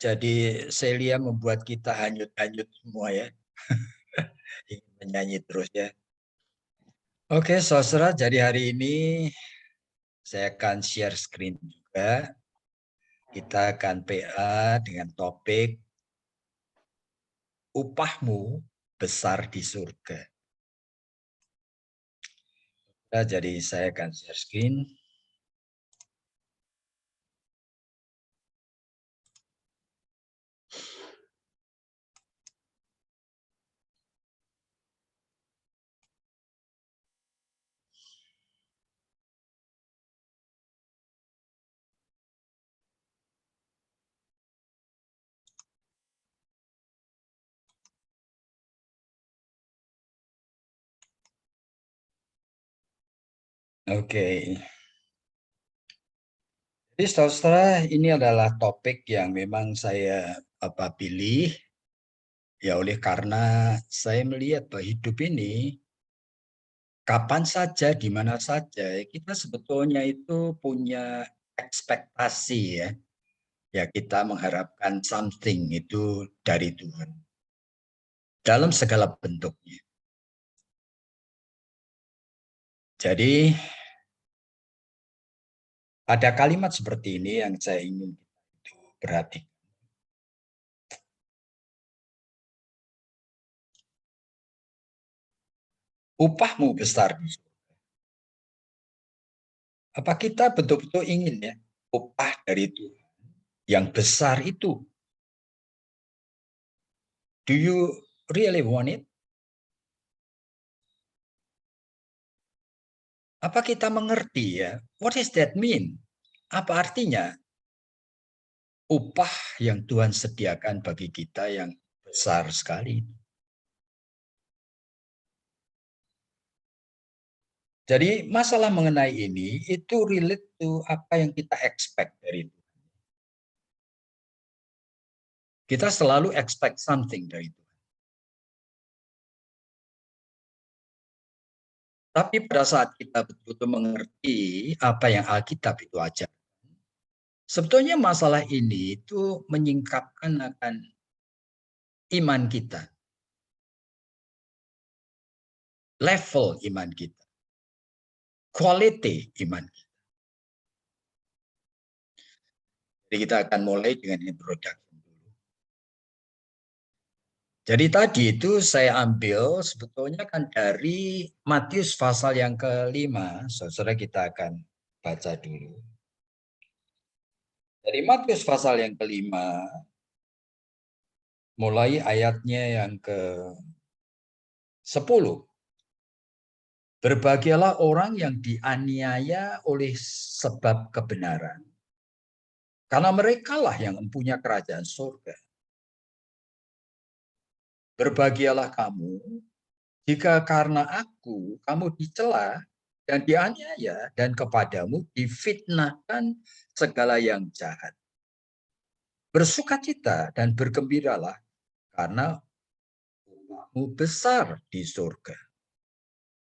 Jadi Celia membuat kita hanyut-hanyut semua ya. Ingin menyanyi terus ya. Oke, saudara, jadi hari ini saya akan share screen juga. Kita akan PA dengan topik upahmu besar di surga. Nah, jadi saya akan share screen. Oke. Jadi saudara, ini adalah topik yang memang saya pilih ya oleh karena saya melihat bahwa hidup ini kapan saja, di mana saja, kita sebetulnya itu punya ekspektasi ya. Ya kita mengharapkan something itu dari Tuhan. Dalam segala bentuknya. Jadi ada kalimat seperti ini yang saya ingin perhatikan. Upahmu besar di surga. Apa kita betul-betul ingin ya upah dari Tuhan yang besar itu? Do you really want it? Apa kita mengerti ya? What does that mean? Apa artinya upah yang Tuhan sediakan bagi kita yang besar sekali? Jadi masalah mengenai ini itu relate to apa yang kita expect dari itu. Kita selalu expect something dari itu. Tapi pada saat kita betul-betul mengerti apa yang Alkitab itu ajar, sebetulnya masalah ini itu menyingkapkan akan iman kita, level iman kita, quality iman kita. Jadi kita akan mulai dengan introduction dulu. Jadi tadi itu saya ambil sebetulnya kan dari Matius pasal yang ke-5, saudara kita akan baca dulu. Dari Matius pasal yang ke-5, mulai ayatnya yang ke-10. Berbahagialah orang yang dianiaya oleh sebab kebenaran. Karena merekalah yang mempunyai kerajaan surga. Berbahagialah kamu jika karena aku kamu dicela dan dianiaya dan kepadamu difitnahkan segala yang jahat. Bersukacita dan bergembiralah karena upahmu besar di surga.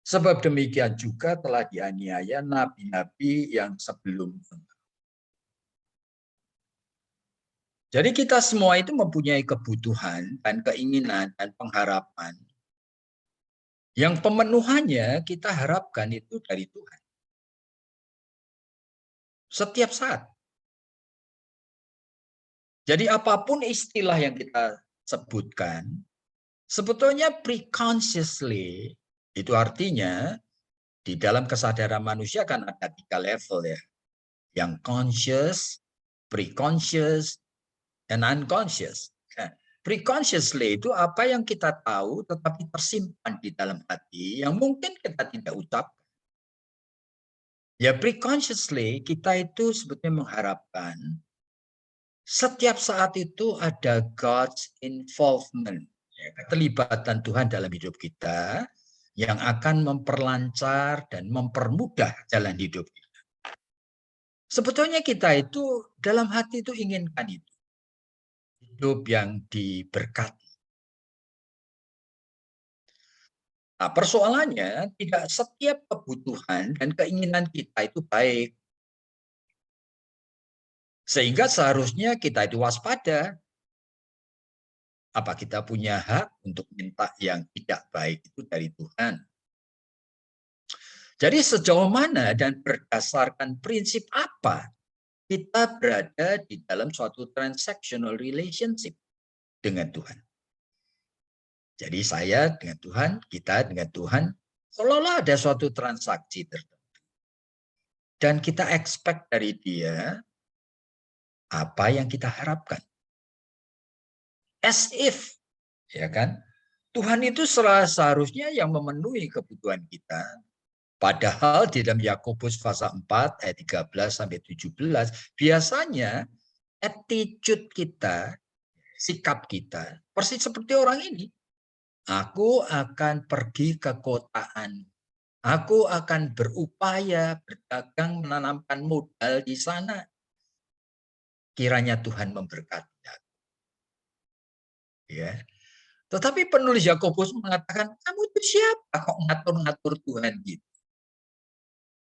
Sebab demikian juga telah dianiaya nabi-nabi yang sebelumnya. Jadi kita semua itu mempunyai kebutuhan dan keinginan dan pengharapan. Yang pemenuhannya kita harapkan itu dari Tuhan. Setiap saat. Jadi apapun istilah yang kita sebutkan, sebetulnya preconsciously, itu artinya di dalam kesadaran manusia kan ada 3 level ya. Yang conscious, preconscious, and unconscious. Nah, preconsciously itu apa yang kita tahu tetapi tersimpan di dalam hati yang mungkin kita tidak ucapkan. Ya preconsciously kita itu sebetulnya mengharapkan setiap saat itu ada God's involvement, ya, keterlibatan Tuhan dalam hidup kita yang akan memperlancar dan mempermudah jalan hidup kita. Sebetulnya kita itu dalam hati itu inginkan itu. Hidup yang diberkati. Nah, persoalannya tidak setiap kebutuhan dan keinginan kita itu baik. Sehingga seharusnya kita itu waspada. Apa kita punya hak untuk minta yang tidak baik itu dari Tuhan? Jadi sejauh mana dan berdasarkan prinsip apa kita berada di dalam suatu transactional relationship dengan Tuhan. Jadi saya dengan Tuhan, kita dengan Tuhan, seolah-olah ada suatu transaksi tertentu. Dan kita expect dari dia apa yang kita harapkan. As if, ya kan? Tuhan itu seharusnya yang memenuhi kebutuhan kita. Padahal di dalam Yakobus pasal 4 ayat 13 sampai 17 biasanya attitude kita, sikap kita persis seperti orang ini. Aku akan pergi ke kotaan. Aku akan berupaya berdagang menanamkan modal di sana. Kiranya Tuhan memberkati aku. Ya. Tetapi penulis Yakobus mengatakan, kamu itu siapa kok ngatur-ngatur Tuhan gitu?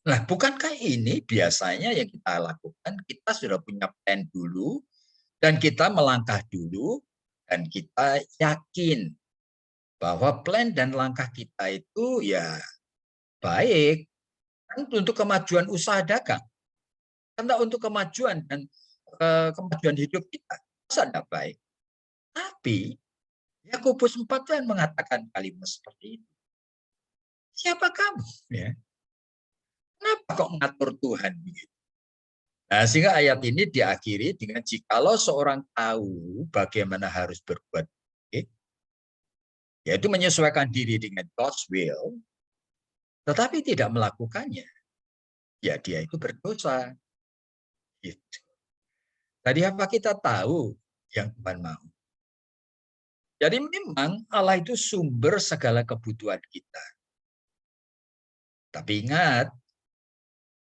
Nah, bukankah ini biasanya yang kita lakukan? Kita sudah punya plan dulu, dan kita melangkah dulu, dan kita yakin bahwa plan dan langkah kita itu ya baik, kan untuk kemajuan usaha dagang, karena untuk kemajuan dan kemajuan hidup kita, masa tidak baik. Tapi Yakobus 4 yang mengatakan kalimat seperti itu. Siapa kamu? Ya. Kenapa kok mengatur Tuhan begitu? Nah, sehingga ayat ini diakhiri dengan jikalau seorang tahu bagaimana harus berbuat baik, yaitu menyesuaikan diri dengan God's will, tetapi tidak melakukannya, ya dia itu berdosa. Gitu. Tadi apa kita tahu yang Tuhan mau? Jadi memang Allah itu sumber segala kebutuhan kita. Tapi ingat,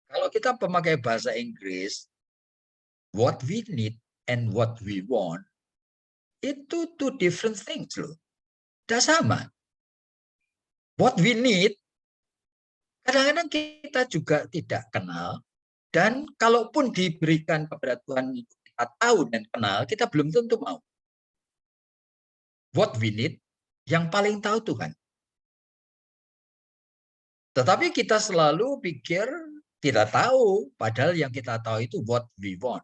kalau kita pemakai bahasa Inggris, what we need and what we want, itu two different things loh. Tidak sama. What we need, kadang-kadang kita juga tidak kenal. Dan kalaupun diberikan kepada Tuhan kita tahu dan kenal, kita belum tentu mau. What we need, yang paling tahu Tuhan. Tetapi kita selalu pikir tidak tahu, padahal yang kita tahu itu what we want.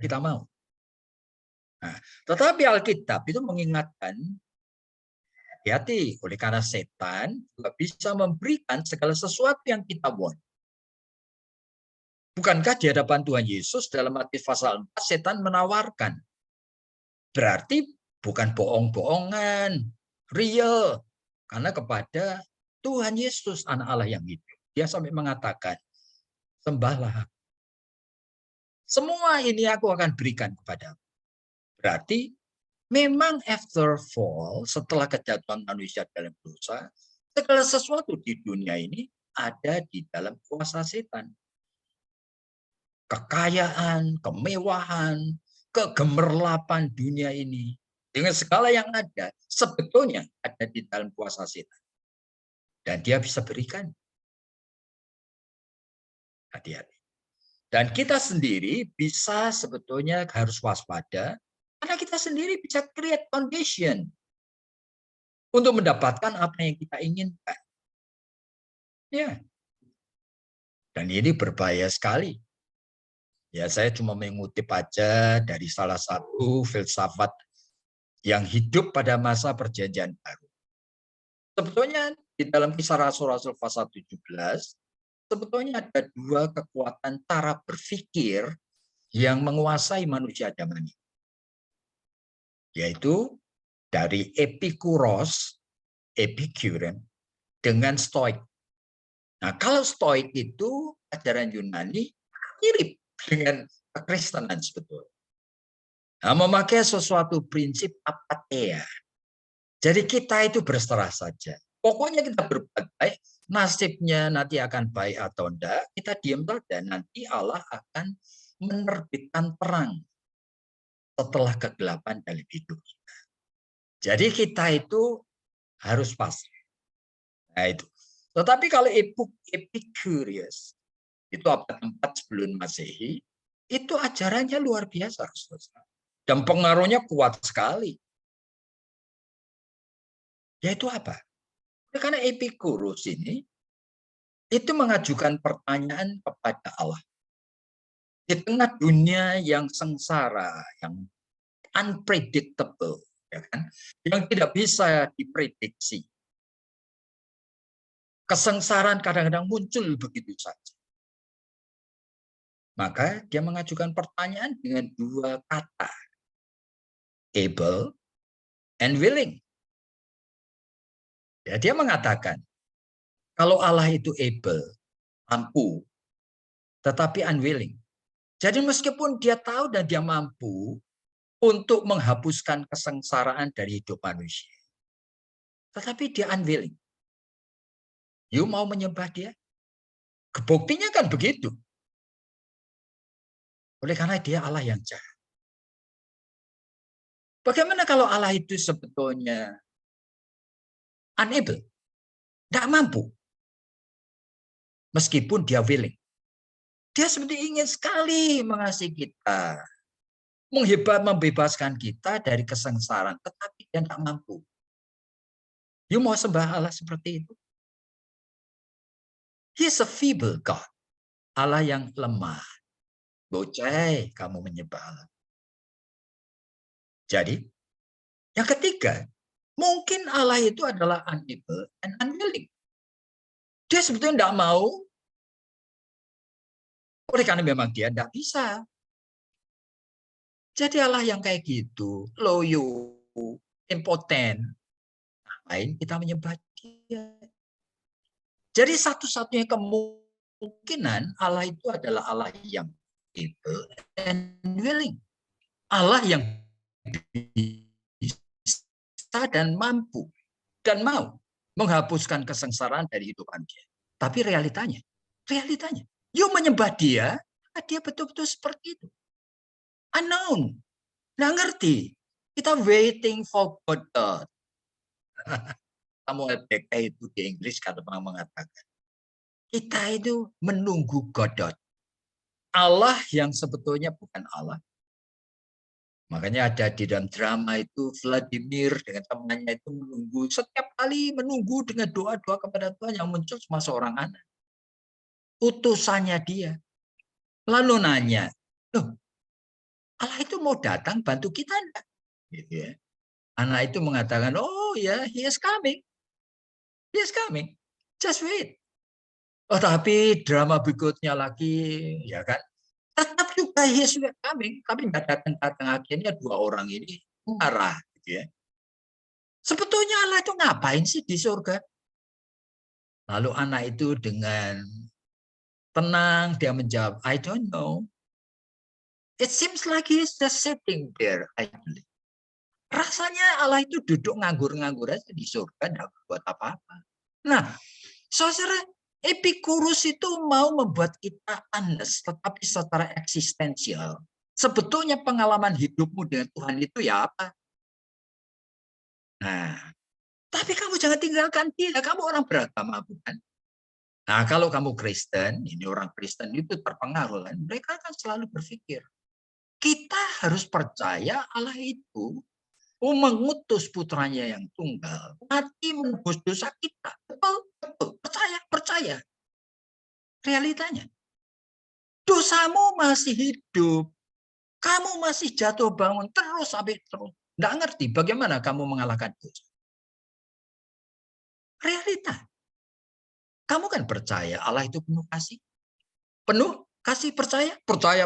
Kita mau. Nah, tetapi Alkitab itu mengingatkan, hati-hati, oleh karena setan juga bisa memberikan segala sesuatu yang kita want. Bukankah di hadapan Tuhan Yesus dalam Matius pasal 4 setan menawarkan? Berarti bukan bohong-bohongan, real. Karena kepada Tuhan Yesus, anak Allah yang hidup. Dia sampai mengatakan, sembahlah. Semua ini aku akan berikan kepadamu. Berarti memang after fall, setelah kejatuhan manusia dalam dosa, segala sesuatu di dunia ini ada di dalam kuasa setan. Kekayaan, kemewahan, kegemerlapan dunia ini, dengan segala yang ada, sebetulnya ada di dalam kuasa setan. Dan dia bisa berikan. Hati-hati. Dan kita sendiri bisa sebetulnya harus waspada, karena kita sendiri bisa create condition untuk mendapatkan apa yang kita inginkan. Ya. Dan ini berbahaya sekali. Ya, saya cuma mengutip aja dari salah satu filsafat yang hidup pada masa perjanjian baru. Sebetulnya di dalam Kisah Rasul-Rasul pasal 17, sebetulnya ada dua kekuatan cara berpikir yang menguasai manusia zaman ini. Yaitu dari Epikuros, Epicurean, dengan Stoik. Nah, kalau Stoik itu ajaran Yunani mirip dengan kekristenan sebetulnya. Nah, memakai sesuatu prinsip apatheia. Jadi kita itu berserah saja. Pokoknya kita berbuat baik, nasibnya nanti akan baik atau enggak, kita diam saja. Nanti Allah akan menerbitkan terang setelah kegelapan dalam hidup kita. Jadi kita itu harus pasrah. Nah itu. Tetapi kalau Epicurus, itu abad 4 sebelum Masehi, itu ajarannya luar biasa. Dan pengaruhnya kuat sekali. Yaitu apa? Karena Epicurus ini itu mengajukan pertanyaan kepada Allah. Di tengah dunia yang sengsara, yang unpredictable, ya kan? Yang tidak bisa diprediksi. Kesengsaraan kadang-kadang muncul begitu saja. Maka dia mengajukan pertanyaan dengan dua kata. Able and willing. Ya, dia mengatakan, kalau Allah itu able, mampu, tetapi unwilling. Jadi meskipun dia tahu dan dia mampu untuk menghapuskan kesengsaraan dari hidup manusia, tetapi dia unwilling. You mau menyembah dia? Buktinya kan begitu. Oleh karena dia Allah yang jahat. Bagaimana kalau Allah itu sebetulnya unable? Tidak mampu. Meskipun dia willing. Dia seperti ingin sekali mengasihi kita. Membebaskan kita dari kesengsaraan. Tetapi dia tidak mampu. You mau sembah Allah seperti itu? He is a feeble God. Allah yang lemah. Bocah, kamu menyembah Allah. Jadi, yang ketiga, mungkin Allah itu adalah unable and unwilling. Dia sebetulnya tidak mau, oleh karena memang dia tidak bisa. Jadi Allah yang kayak gitu, loyo, impoten, lain kita menyembah dia. Jadi satu-satunya kemungkinan Allah itu adalah Allah yang able and willing. Allah yang bisa dan mampu dan mau menghapuskan kesengsaraan dari hidup manusia. Tapi realitanya, you menyembah dia, dia betul-betul seperti itu. Unknown, nggak ngerti. Kita waiting for God. Samuel Beckett itu di Inggris kata mengatakan, kita itu menunggu Godot. Allah yang sebetulnya bukan Allah. Makanya ada di dalam drama itu Vladimir dengan temannya itu menunggu. Setiap kali menunggu dengan doa-doa kepada Tuhan yang muncul cuma seorang anak. Utusannya dia. Lalu nanya, loh, Allah itu mau datang bantu kita enggak? Gitu ya. Anak itu mengatakan, oh ya, he is coming. He is coming. Just wait. Oh, tapi drama berikutnya lagi, ya kan? Tetap juga he is coming. Tapi nggak datang-datang, akhirnya dua orang ini marah. Gitu ya. Sebetulnya Allah itu ngapain sih di surga? Lalu anak itu dengan tenang, dia menjawab, I don't know. It seems like he is just sitting there. Rasanya Allah itu duduk nganggur-nganggur aja di surga, tidak buat apa-apa. Nah, saudara, Epicurus itu mau membuat kita honest, tetapi secara eksistensial. Sebetulnya pengalaman hidupmu dengan Tuhan itu ya apa? Nah, tapi kamu jangan tinggalkan dia, kamu orang beragama, bukan? Nah, kalau kamu Kristen, ini orang Kristen itu terpengaruh, mereka akan selalu berpikir, kita harus percaya Allah itu mengutus putranya yang tunggal, mati menebus dosa kita. Betul, betul. Percaya. Realitanya. Dosamu masih hidup. Kamu masih jatuh bangun terus sampai terus. Nggak ngerti bagaimana kamu mengalahkan dosa. Realita. Kamu kan percaya Allah itu penuh kasih. Penuh kasih, percaya. Percaya.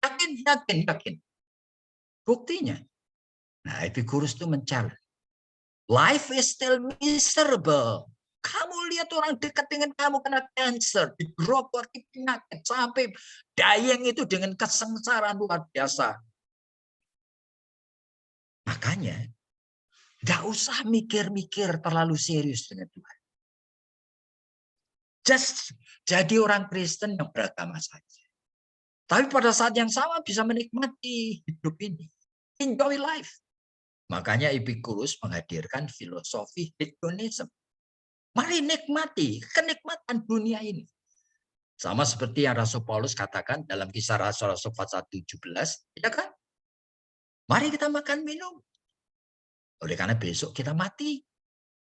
Yakin. Buktinya. Nah, Epicurus itu mencari. Life is still miserable. Kamu lihat orang dekat dengan kamu kena cancer, digerogoti penyakit, sampai dying itu dengan kesengsaraan luar biasa. Makanya, nggak usah mikir-mikir terlalu serius dengan Tuhan. Just jadi orang Kristen yang beragama saja. Tapi pada saat yang sama bisa menikmati hidup ini. Enjoy life. Makanya Epicurus menghadirkan filosofi hedonisme. Mari nikmati kenikmatan dunia ini. Sama seperti yang Rasul Paulus katakan dalam Kisah Rasul-Rasul pasal 17, ya kan? Mari kita makan minum. Oleh karena besok kita mati.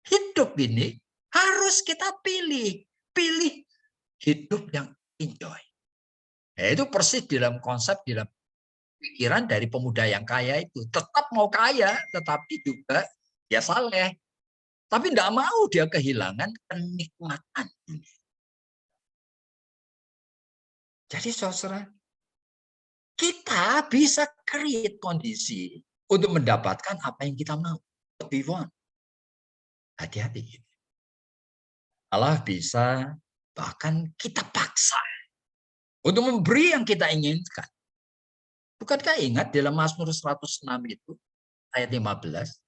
Hidup ini harus kita pilih. Pilih hidup yang enjoy. Ya, itu persis dalam konsep, dalam pikiran dari pemuda yang kaya itu. Tetap mau kaya, tetapi juga dia saleh. Tapi tidak mau dia kehilangan kenikmatan. Jadi saudara, kita bisa create kondisi untuk mendapatkan apa yang kita mau. What we want. Hati-hati. Allah bisa bahkan kita paksa untuk memberi yang kita inginkan. Bukankah ingat dalam Mazmur 106 itu ayat 15,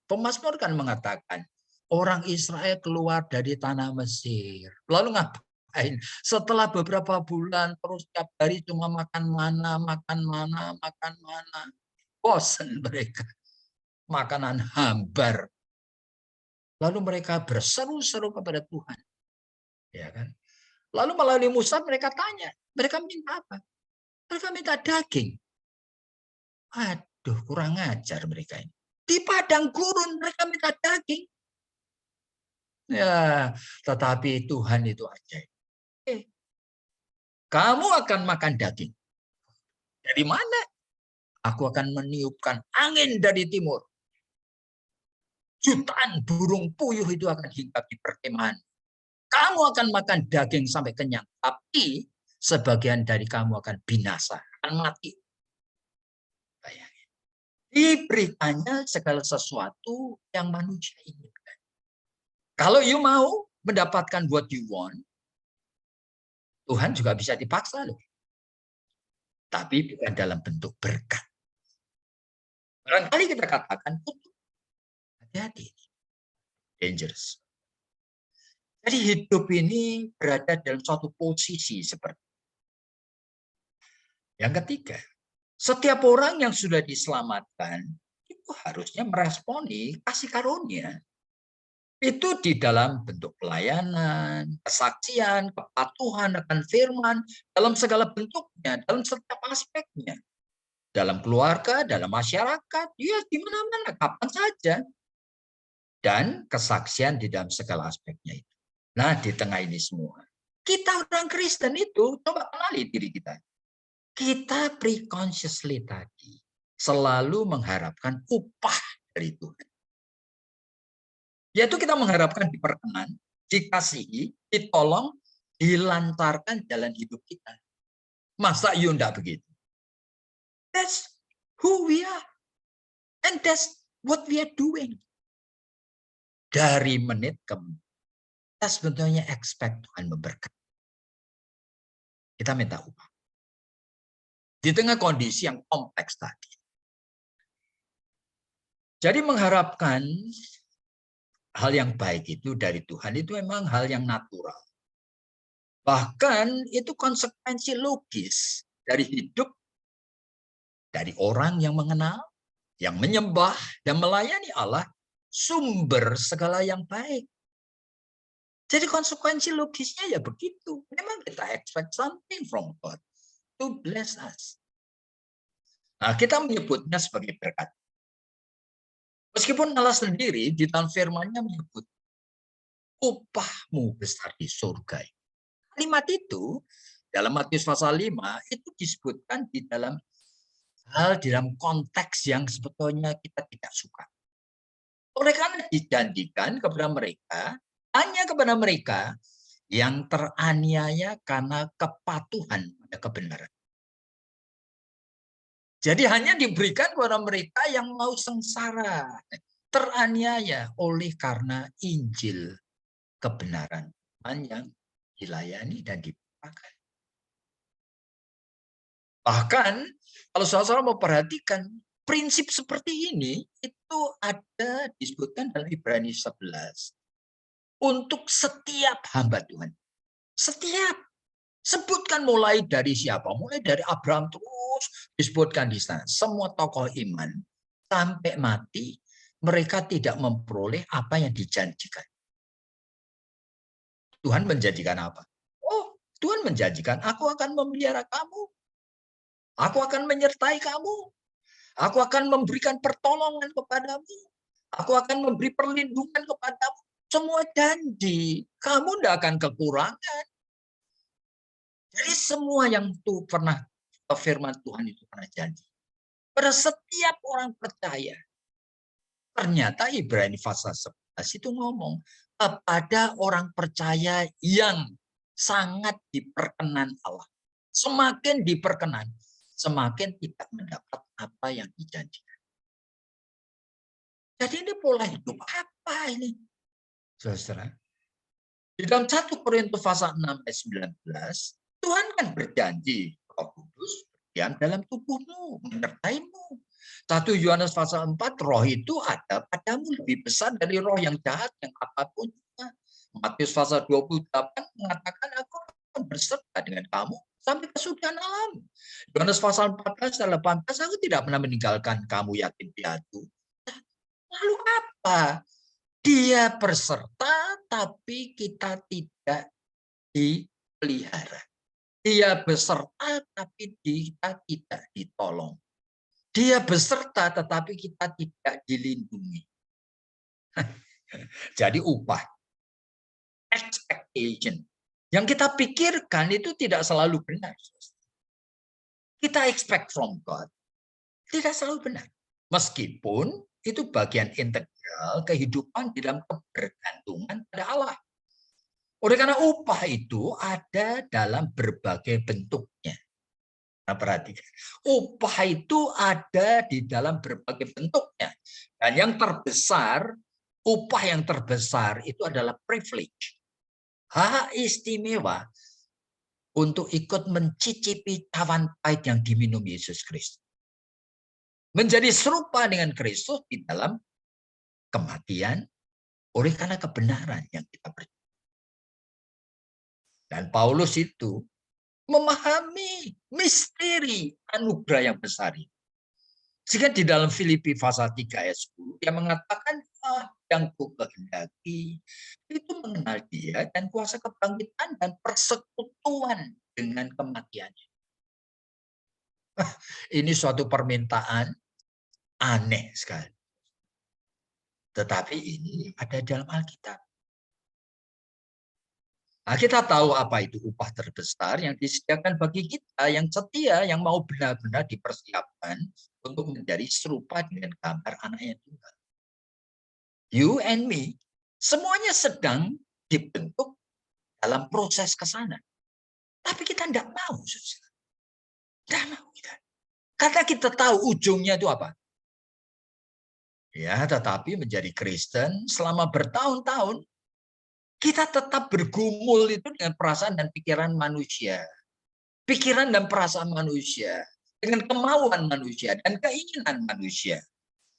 pemazmur kan mengatakan orang Israel keluar dari tanah Mesir. Lalu ngapain? Setelah beberapa bulan terus setiap hari cuma makan mana, makan mana, makan mana. Bosan mereka. Makanan hambar. Lalu mereka berseru-seru kepada Tuhan. Ya kan? Lalu melalui Musa mereka tanya, mereka minta apa? Mereka minta daging. Aduh, kurang ajar mereka ini. Di padang gurun mereka minta daging. Ya, tetapi Tuhan itu ajaib. Kamu akan makan daging. Dari mana? Aku akan meniupkan angin dari timur. Jutaan burung puyuh itu akan hinggap di perkemahan. Kamu akan makan daging sampai kenyang. Tapi sebagian dari kamu akan binasa. Akan mati. Bayangin. Diberikannya segala sesuatu yang manusia inginkan. Kalau you mau mendapatkan what you want, Tuhan juga bisa dipaksa loh. Tapi bukan dalam bentuk berkat. Barangkali kita katakan, hati-hati. Dangerous. Jadi hidup ini berada dalam suatu posisi seperti itu. Yang ketiga, setiap orang yang sudah diselamatkan, itu harusnya meresponi kasih karunia. Itu di dalam bentuk pelayanan, kesaksian, kepatuhan akan firman, dalam segala bentuknya, dalam setiap aspeknya. Dalam keluarga, dalam masyarakat, ya di mana-mana, kapan saja. Dan kesaksian di dalam segala aspeknya itu. Nah, di tengah ini semua, kita orang Kristen itu, coba kenali diri kita. Kita preconsciously tadi selalu mengharapkan upah dari Tuhan. Yaitu kita mengharapkan diperkenan, dikasihi, ditolong, dilancarkan jalan hidup kita. Masa you enggak begitu? That's who we are. And that's what we are doing. Dari menit ke menit. Kita sebetulnya expect Tuhan memberkati. Kita minta upah. Di tengah kondisi yang kompleks tadi. Jadi mengharapkan hal yang baik itu dari Tuhan itu memang hal yang natural. Bahkan itu konsekuensi logis dari hidup dari orang yang mengenal, yang menyembah dan melayani Allah, sumber segala yang baik. Jadi konsekuensi logisnya ya begitu. Memang kita expect something from God to bless us. Nah, kita menyebutnya sebagai berkat. Meskipun Allah sendiri di dalam firman-Nya menyebut upahmu besar di surga. Kalimat itu dalam Matius pasal 5 itu disebutkan di dalam dalam konteks yang sebetulnya kita tidak suka. Oleh karena dijanjikan kepada mereka, hanya kepada mereka yang teraniaya karena kepatuhan pada kebenaran. Jadi hanya diberikan kepada mereka yang mau sengsara, teraniaya oleh karena Injil kebenaran yang dilayani dan dipakai. Bahkan kalau saudara mau perhatikan prinsip seperti ini itu ada disebutkan dalam Ibrani 11 untuk setiap hamba Tuhan. Setiap sebutkan mulai dari siapa? Mulai dari Abraham terus disebutkan di sana. Semua tokoh iman sampai mati mereka tidak memperoleh apa yang dijanjikan. Tuhan menjanjikan apa? Oh, Tuhan menjanjikan aku akan memelihara kamu. Aku akan menyertai kamu. Aku akan memberikan pertolongan kepadamu. Aku akan memberi perlindungan kepadamu. Semua janji. Kamu tidak akan kekurangan. Jadi semua yang tuh pernah firman Tuhan itu pernah janji. Pada setiap orang percaya. Ternyata Ibrani pasal 11 itu ngomong. Kepada orang percaya yang sangat diperkenan Allah. Semakin diperkenan, semakin tidak mendapat apa yang dijanjikan. Jadi ini pola hidup apa ini? Saudara, di dalam 1 Korintus pasal 6 ayat 19, Tuhan kan berjanji, Roh Kudus berdiam dalam tubuhmu, menyertaimu. 1 Yohanes pasal 4, roh itu ada padamu lebih besar dari roh yang jahat, yang apapun. Matius pasal 28 mengatakan, aku akan berserta dengan kamu sampai kesudahan alam. Yohanes pasal 14 dan 18, aku tidak pernah meninggalkan kamu yatim piatu. Lalu apa? Dia berserta, tapi kita tidak dipelihara. Dia beserta, tapi kita tidak ditolong. Dia beserta, tetapi kita tidak dilindungi. Jadi upah, expectation, yang kita pikirkan itu tidak selalu benar. Kita expect from God, tidak selalu benar. Meskipun itu bagian integral kehidupan di dalam kebergantungan pada Allah. Oleh karena upah itu ada dalam berbagai bentuknya. Nah, perhatikan. Upah itu ada di dalam berbagai bentuknya. Dan yang terbesar, upah yang terbesar itu adalah privilege. Hak istimewa untuk ikut mencicipi cawan pahit yang diminum Yesus Kristus. Menjadi serupa dengan Kristus di dalam kematian oleh karena kebenaran yang kita percaya. Dan Paulus itu memahami misteri anugerah yang besar ini. Sehingga di dalam Filipi pasal 3 ayat 10, dia mengatakan, yang ku kehendaki itu mengenal dia dan kuasa kebangkitan dan persekutuan dengan kematiannya. Ini suatu permintaan aneh sekali. Tetapi ini ada dalam Alkitab. Nah, kita tahu apa itu upah terbesar yang disediakan bagi kita yang setia, yang mau benar-benar dipersiapkan untuk menjadi serupa dengan gambar anaknya Tuhan. You and me, semuanya sedang dibentuk dalam proses ke sana. Tapi kita tidak mau. Tidak mau kita. Karena kita tahu ujungnya itu apa. Ya, tetapi menjadi Kristen selama bertahun-tahun, kita tetap bergumul itu dengan perasaan dan pikiran manusia. Pikiran dan perasaan manusia. Dengan kemauan manusia dan keinginan manusia.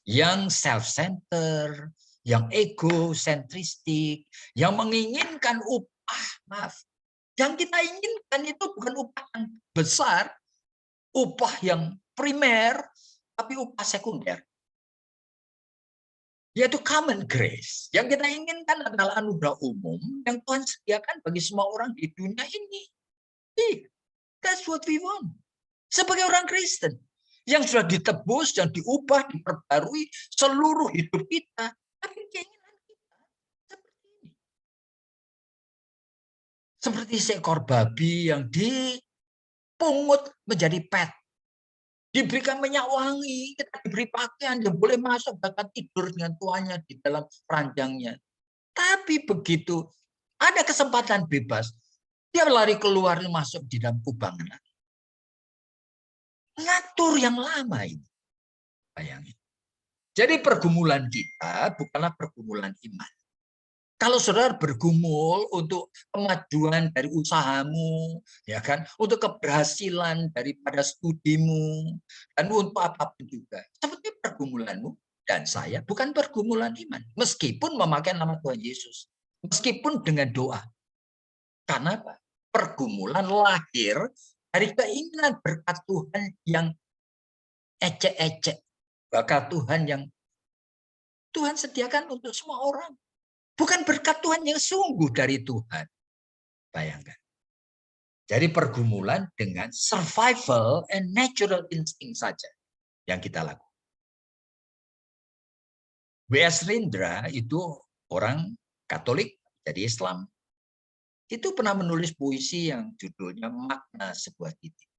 Yang self-centered, yang egosentristik, yang menginginkan upah. Maaf. Yang kita inginkan itu bukan upah yang besar, upah yang primer, tapi upah sekunder. Yaitu common grace. Yang kita inginkan adalah anugerah umum yang Tuhan sediakan bagi semua orang di dunia ini. That's what we want. Sebagai orang Kristen. Yang sudah ditebus, yang diubah, diperbarui seluruh hidup kita. Tapi keinginan kita seperti ini. Seperti seekor babi yang dipungut menjadi pet. Diberikan minyak wangi, kita diberi pakaian, dia boleh masuk, bahkan tidur dengan tuannya di dalam ranjangnya. Tapi begitu ada kesempatan bebas, dia lari keluar masuk di dalam kubangan. Ngatur yang lama ini. Bayangin. Jadi pergumulan kita bukanlah pergumulan iman. Kalau saudara bergumul untuk kemajuan dari usahamu, ya kan, untuk keberhasilan daripada studimu, dan untuk apapun juga, seperti pergumulanmu dan saya bukan pergumulan iman, meskipun memakai nama Tuhan Yesus, meskipun dengan doa. Karena apa? Pergumulan lahir dari keinginan berkat Tuhan yang ecek-ecek, berkat Tuhan yang Tuhan sediakan untuk semua orang. Bukan berkat Tuhan yang sungguh dari Tuhan. Bayangkan. Jadi pergumulan dengan survival and natural instinct saja. yang kita lakukan. W.S. Rindra itu orang Katolik jadi Islam. Itu pernah menulis puisi yang judulnya Makna Sebuah Titik.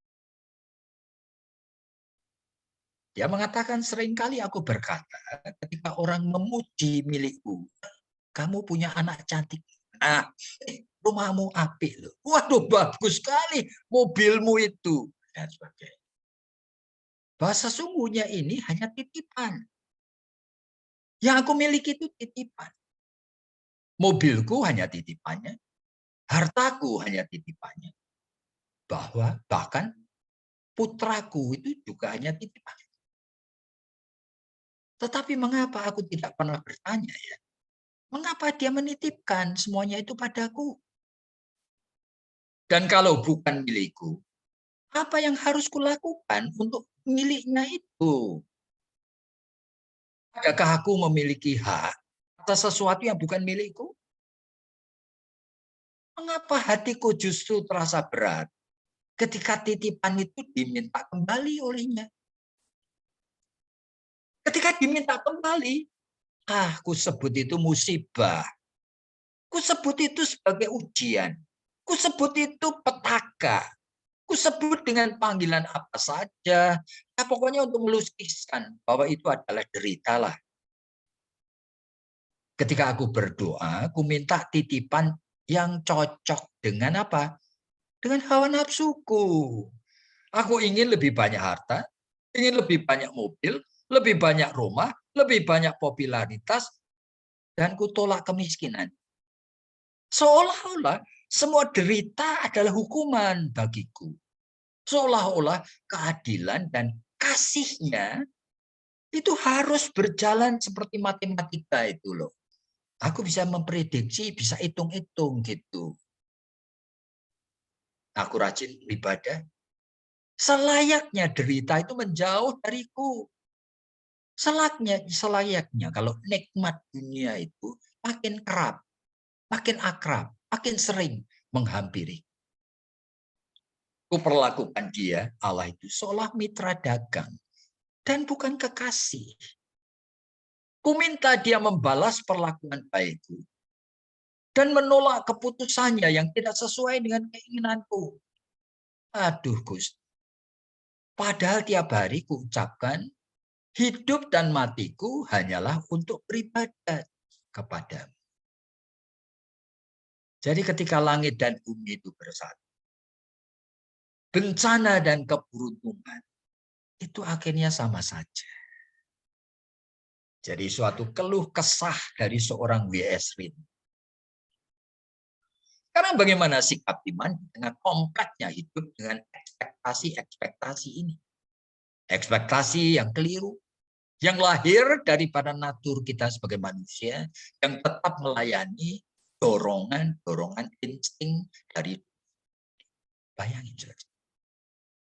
Dia mengatakan, seringkali aku berkata ketika orang memuji milikku, kamu punya anak cantik. Nah, rumahmu apik loh. Waduh, bagus sekali mobilmu itu. Dan sebagainya. Bahwa sesungguhnya ini hanya titipan. Yang aku miliki itu titipan. Mobilku hanya titipannya. Hartaku hanya titipannya. Bahkan putraku itu juga hanya titipan. Tetapi mengapa aku tidak pernah bertanya ya? Mengapa dia menitipkan semuanya itu padaku? Dan kalau bukan milikku, apa yang harus kulakukan untuk miliknya itu? Adakah aku memiliki hak atas sesuatu yang bukan milikku? Mengapa hatiku justru terasa berat ketika titipan itu diminta kembali olehnya? Ketika diminta kembali, ku sebut itu musibah. Ku sebut itu sebagai ujian. Ku sebut itu petaka. Ku sebut dengan panggilan apa saja. Nah, pokoknya untuk melukiskan bahwa itu adalah derita lah. Ketika aku berdoa, aku minta titipan yang cocok dengan apa? Dengan hawa nafsuku. Aku ingin lebih banyak harta, ingin lebih banyak mobil, lebih banyak rumah, lebih banyak popularitas, dan kutolak kemiskinan. Seolah-olah semua derita adalah hukuman bagiku. Seolah-olah keadilan dan kasihnya itu harus berjalan seperti matematika itu loh. Aku bisa memprediksi, bisa hitung-hitung gitu. Aku rajin beribadah. Selayaknya derita itu menjauh dariku. Selayaknya kalau nikmat dunia itu makin kerap, makin akrab, makin sering menghampiri. Kuperlakukan dia, Allah itu, seolah mitra dagang dan bukan kekasih. Kuminta dia membalas perlakuan baikku dan menolak keputusannya yang tidak sesuai dengan keinginanku. Aduh, Gus. Padahal tiap hari kuucapkan, hidup dan matiku hanyalah untuk beribadat kepadamu. Jadi ketika langit dan bumi itu bersatu, bencana dan keberuntungan itu akhirnya sama saja. Jadi suatu keluh kesah dari seorang W.S. Rindra. Karena bagaimana sikap iman dengan kompleksnya hidup dengan ekspektasi-ekspektasi ini. Ekspektasi yang keliru, yang lahir daripada natur kita sebagai manusia, yang tetap melayani dorongan insting dari, bayangin.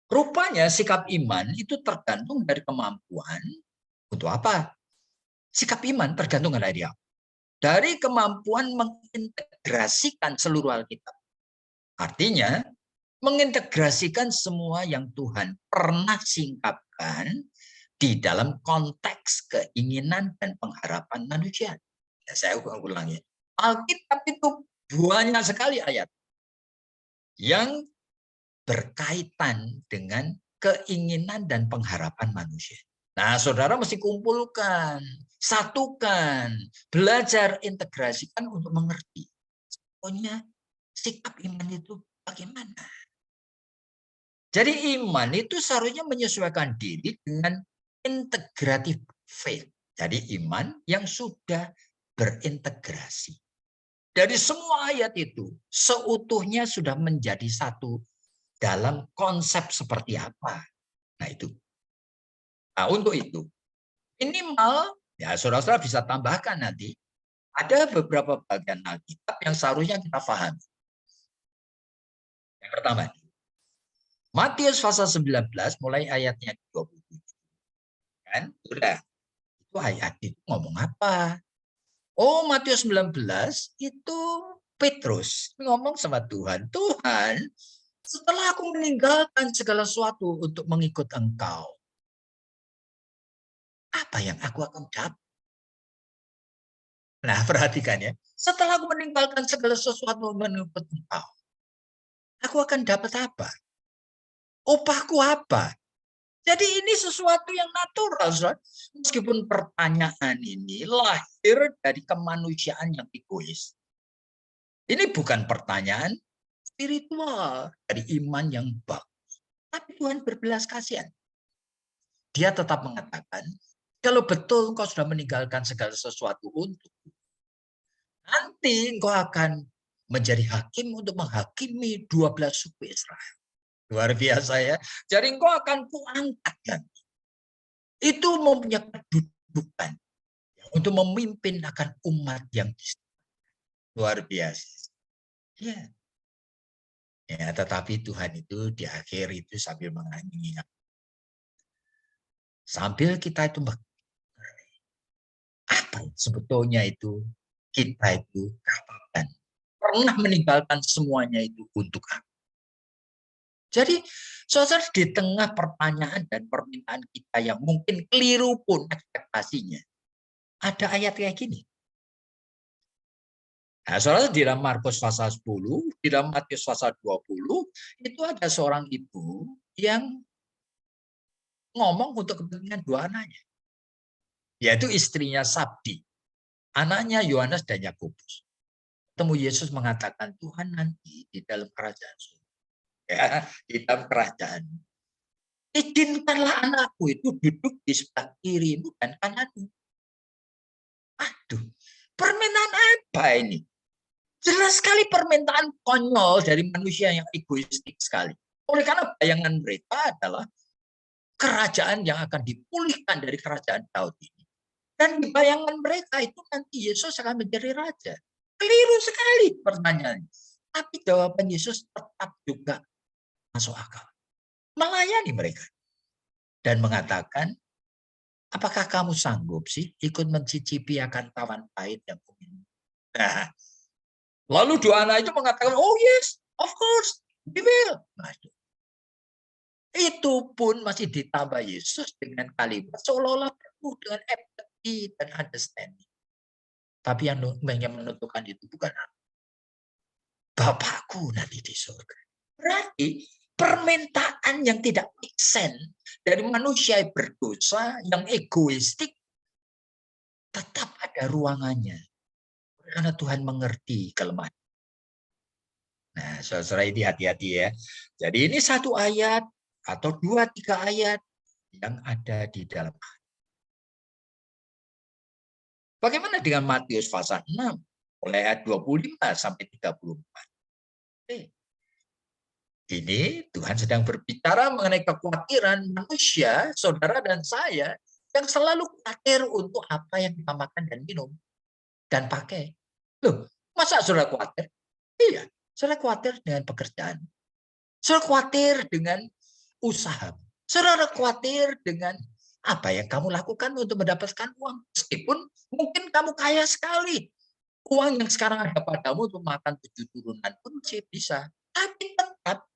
Rupanya sikap iman itu tergantung dari kemampuan untuk apa? Sikap iman tergantung dari apa? Dari kemampuan mengintegrasikan seluruh Alkitab. Artinya, mengintegrasikan semua yang Tuhan pernah singkapkan di dalam konteks keinginan dan pengharapan manusia. Ya, saya ulangi. Alkitab itu banyak sekali ayat yang berkaitan dengan keinginan dan pengharapan manusia. Nah, saudara mesti kumpulkan, satukan, belajar integrasikan untuk mengerti. Pokoknya sikap iman itu bagaimana? Jadi iman itu seharusnya menyesuaikan diri dengan integrative faith. Jadi iman yang sudah berintegrasi. Dari semua ayat itu, seutuhnya sudah menjadi satu dalam konsep seperti apa. Nah itu. Nah untuk itu, minimal, ya saudara-saudara bisa tambahkan nanti, ada beberapa bagian Alkitab yang seharusnya kita pahami. Yang pertama, Matius pasal 19 mulai ayatnya 27. Kan? Sudah. Itu ayat itu ngomong apa? Oh, Matius 19 itu Petrus ngomong sama Tuhan. Tuhan, setelah aku meninggalkan segala sesuatu untuk mengikut Engkau, apa yang aku akan dapat? Nah, perhatikan ya. Setelah aku meninggalkan segala sesuatu menurut engkau, aku akan dapat apa? Upahku apa? Jadi ini sesuatu yang natural, saudara. Meskipun pertanyaan ini lahir dari kemanusiaan yang egois. Ini bukan pertanyaan spiritual dari iman yang bagus. Tapi Tuhan berbelas kasihan. Dia tetap mengatakan, kalau betul engkau sudah meninggalkan segala sesuatu untuk nanti engkau akan menjadi hakim untuk menghakimi 12 suku Israel. Luar biasa ya. Jadi engkau akan kuangkat nanti. Itu mempunyai kedudukan untuk memimpin akan umat yang luar biasa. Ya. Ya, tetapi Tuhan itu di akhir itu sambil mengingat. Sambil kita itu apa sebetulnya itu kita itu katakan pernah meninggalkan semuanya itu untuk apa? Jadi saudara di tengah pertanyaan dan permintaan kita yang mungkin keliru pun ekspektasinya, ada ayat kayak gini. Nah, saudara di dalam Markus pasal 10, di dalam Matius pasal 20, itu ada seorang ibu yang ngomong untuk kepentingan dua anaknya. Yaitu istrinya Sabdi, anaknya Yohanes dan Yakobus. Ketemu Yesus mengatakan, Tuhan nanti di dalam kerajaan surga, ya, di dalam kerajaan, izinkanlah anakku itu duduk di sebelah kirimu dan kananmu. Aduh, permintaan apa ini? Jelas sekali permintaan konyol dari manusia yang egoistik sekali. Oleh karena bayangan mereka adalah kerajaan yang akan dipulihkan dari kerajaan Daud ini. Dan di bayangan mereka itu nanti Yesus akan menjadi raja. Keliru sekali pertanyaannya. Tapi jawaban Yesus tetap juga masuk akal. Melayani mereka. Dan mengatakan, apakah kamu sanggup sih ikut mencicipi akan tawan pahit yang kuminum? Nah, lalu dua anak itu mengatakan, oh yes, of course, we will. Nah, itu pun masih ditambah Yesus dengan kalimat seolah-olah penuh dengan empathy dan understanding. Tapi yang menentukan itu bukan Bapakku nanti di surga. Berarti permintaan yang tidak make sense dari manusia yang berdosa, yang egoistik, tetap ada ruangannya. Karena Tuhan mengerti kelemahan. Nah, saudara ini hati-hati ya. Jadi ini satu ayat atau 2-3 ayat yang ada di dalam. Bagaimana dengan Matius pasal 6 mulai ayat 25 sampai 34? Ini Tuhan sedang berbicara mengenai kekhawatiran manusia, saudara dan saya, yang selalu khawatir untuk apa yang kita makan dan minum dan pakai. Loh, masa saudara khawatir? Iya, saudara khawatir dengan pekerjaan. Saudara khawatir dengan usaha. Saudara khawatir dengan apa yang kamu lakukan untuk mendapatkan uang. Meskipun mungkin kamu kaya sekali. Uang yang sekarang ada padamu untuk makan 7 turunan pun masih bisa. Tapi tetap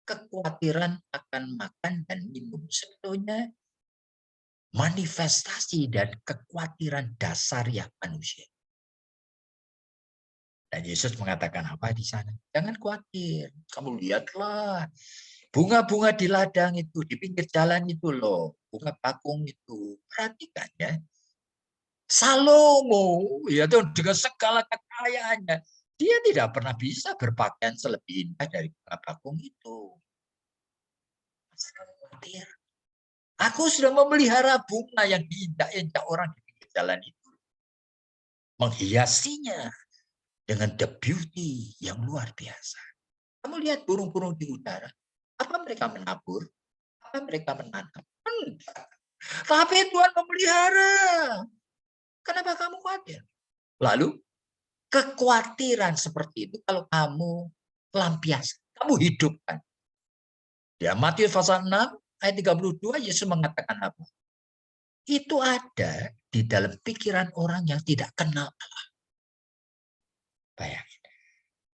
kekhawatiran akan makan dan minum sebetulnya manifestasi dan kekhawatiran dasar yang manusia. Dan Yesus mengatakan apa di sana? Jangan khawatir. Kamu lihatlah bunga-bunga di ladang itu, di pinggir jalan itu loh. Bunga bakung itu. Perhatikan ya. Salomo, ya dengan segala kekayaannya, dia tidak pernah bisa berpakaian selebih indah dari bunga bakung itu. Khawatir. Aku sudah memelihara bunga yang diinjak-injak orang di pinggir jalan itu. Menghiasinya dengan the beauty yang luar biasa. Kamu lihat burung-burung di udara. Apa mereka menabur? Apa mereka menanam? Enggak. Tapi Tuhan memelihara. Kenapa kamu khawatir? Lalu, kekhawatiran seperti itu kalau kamu lampiaskan, kamu hidupkan. Ya, Matius pasal 6 ayat 32 Yesus mengatakan apa? Itu ada di dalam pikiran orang yang tidak kenal Allah. Bayangin.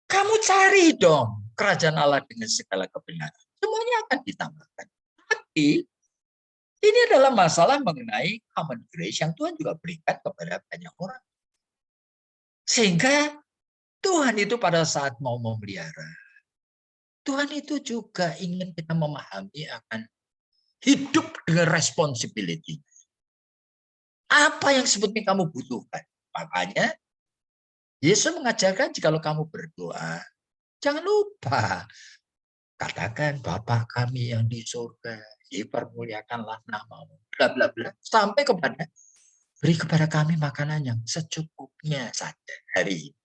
Kamu cari dong kerajaan Allah dengan segala kebenaran. Semuanya akan ditambahkan. Tapi Ini adalah masalah mengenai common grace yang Tuhan juga berikan kepada banyak orang. Sehingga Tuhan itu pada saat mau memelihara, Tuhan itu juga ingin kita memahami akan hidup dengan responsibility. Apa yang sebetulnya kamu butuhkan. Makanya Yesus mengajarkan jikalau kamu berdoa, jangan lupa katakan Bapa kami yang di surga, dipermuliakanlah namamu, bla bla bla, sampai kepada beri kepada kami makanan yang secukupnya saja hari ini.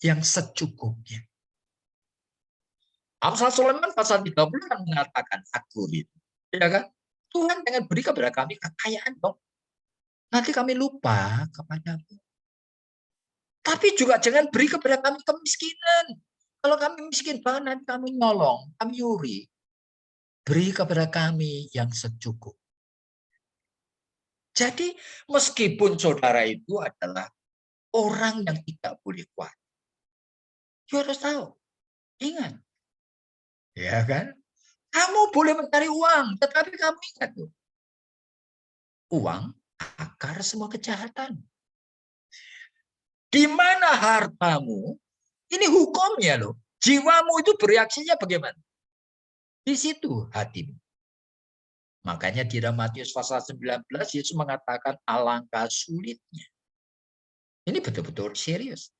Yang secukupnya. Amsal Sulaiman pasal 30 kan mengatakan akur itu. Ya kan? Tuhan jangan beri kepada kami kekayaan dong. Nanti kami lupa kepadamu. Tapi juga jangan beri kepada kami kemiskinan. Kalau kami miskin banget nanti kami nyolong, kami nyuri. Beri kepada kami yang secukup. Jadi meskipun saudara itu adalah orang yang tidak boleh kuat. You harus tahu. Ingat. Ya kan? Kamu boleh mencari uang, tetapi kamu ingat tuh. Uang akar semua kejahatan. Di mana hartamu, ini hukumnya loh. Jiwamu itu bereaksinya bagaimana? Di situ hatimu. Makanya di dalam Matius pasal 19, Yesus mengatakan alangkah sulitnya. Ini betul-betul serius.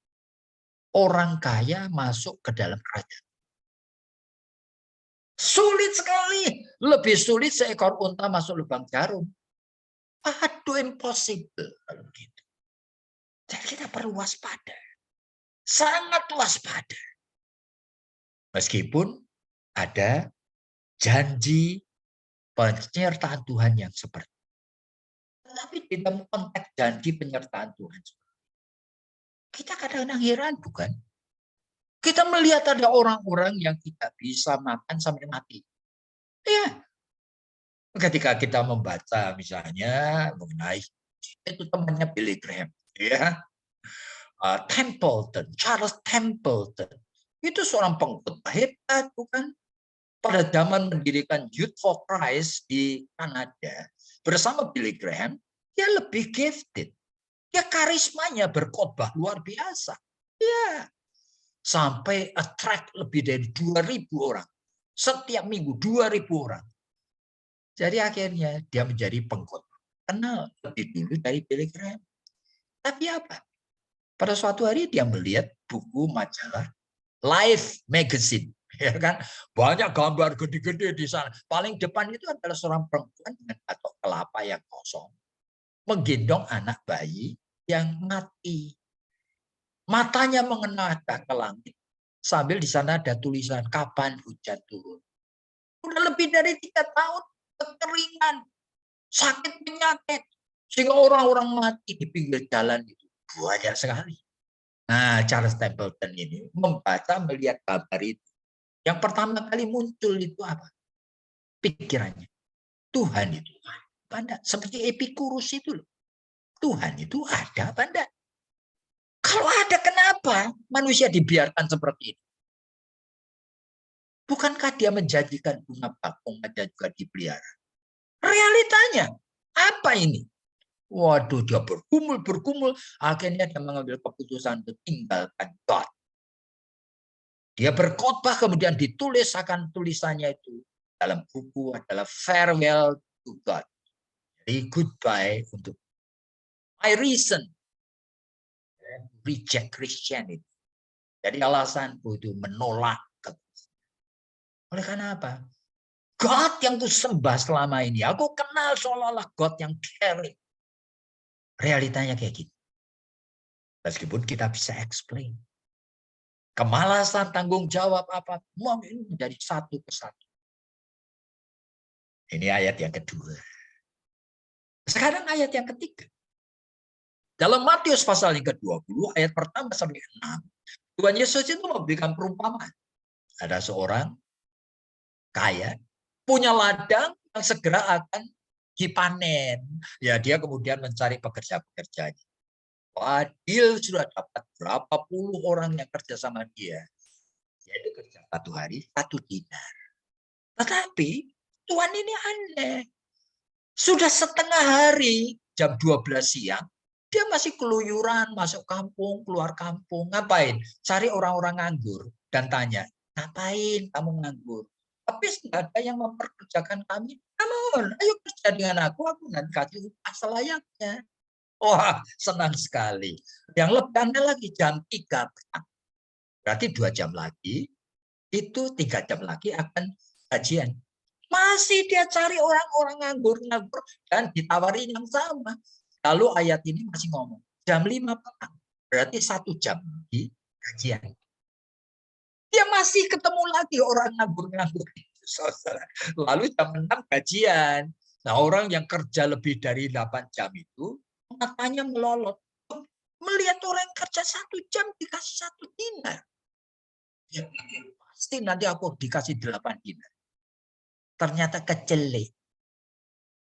Orang kaya masuk ke dalam kerajaan. Sulit sekali. Lebih sulit seekor unta masuk lubang jarum. Aduh, impossible. Kalau gitu. Jadi kita perlu waspada. Sangat waspada. Meskipun ada janji penyertaan Tuhan yang seperti itu. Tetapi di dalam konteks janji penyertaan Tuhan, kita kadang-kadang heran, bukan? Kita melihat ada orang-orang yang tidak bisa makan sampai mati. Ya, ketika kita membaca misalnya mengenai itu temannya Billy Graham, ya, Templeton, Charles Templeton, itu seorang pengkhotbah hebat, bukan? Pada zaman mendirikan Youth for Christ di Kanada bersama Billy Graham, dia lebih gifted. Dia karismanya berkhotbah luar biasa. Ya, sampai attract lebih dari 2.000 orang. Setiap minggu 2.000 orang. Jadi akhirnya dia menjadi pengkhotbah. Kenal lebih dulu dari Billy Graham. Tapi apa? Pada suatu hari dia melihat buku majalah Life Magazine. Ya kan, banyak gambar gede-gede di sana. Paling depan itu adalah seorang perempuan dengan batok kelapa yang kosong, menggendong anak bayi yang mati. Matanya mengenada ke langit. Sambil di sana ada tulisan kapan hujan turun. Udah lebih dari 3 tahun kekeringan, sakit penyakit, sehingga orang-orang mati di pinggir jalan itu banyak sekali. Nah, Charles Templeton ini membaca, melihat kabar itu. Yang pertama kali muncul itu apa? Pikirannya. Tuhan itu apa enggak? Seperti Epikurus itu loh. Tuhan itu ada apa enggak? Kalau ada, kenapa manusia dibiarkan seperti itu? Bukankah dia menjanjikan bunga bakung aja juga dipelihara? Realitanya, apa ini? Waduh, dia bergumul, akhirnya dia mengambil keputusan untuk tinggalkan God. Dia berkhotbah, kemudian ditulis akan tulisannya itu dalam buku adalah Farewell to God. Jadi goodbye untuk my reason reject Christianity. Jadi alasanku itu menolak. Oleh karena apa? God yang ku sembah selama ini, aku kenal seolah-olah God yang caring. Realitanya kayak gitu. Meskipun kita bisa explain. Kemalasan, tanggung jawab apa, semua ini menjadi satu persatu. Ini ayat yang kedua. Sekarang ayat yang ketiga. Dalam Matius pasal yang ke-20, ayat pertama sampai 6, Tuhan Yesus itu memberikan perumpamaan. Ada seorang kaya, punya ladang yang segera akan dipanen. Ya, dia kemudian mencari pekerja-pekerjanya. Wah, dia sudah dapat berapa puluh orang yang kerja sama dia. Yaitu kerja 1 hari 1 dinar. Tetapi Tuhan ini aneh. Sudah setengah hari, jam 12 siang, dia masih keluyuran, masuk kampung, keluar kampung. Ngapain? Cari orang-orang nganggur. Dan tanya, ngapain kamu nganggur? Tapi tidak ada yang memperkerjakan kami. Namun, ayo kerja dengan aku nanti kasih upah selayaknya. Wah, senang sekali. Yang lebih aneh lagi, jam 3. Berarti 2 jam lagi, itu 3 jam lagi akan gajian. Masih dia cari orang-orang nganggur-nganggur dan ditawari yang sama. Lalu ayat ini masih ngomong, jam 5 petang. Berarti 1 jam lagi gajian. Dia masih ketemu lagi orang nganggur-nganggur. Lalu jam 6 gajian. Nah, orang yang kerja lebih dari 8 jam itu, matanya melolot. Melihat orang yang kerja 1 jam dikasih 1 dinar. Ya, pasti nanti aku dikasih 8 dinar. Ternyata kecelek.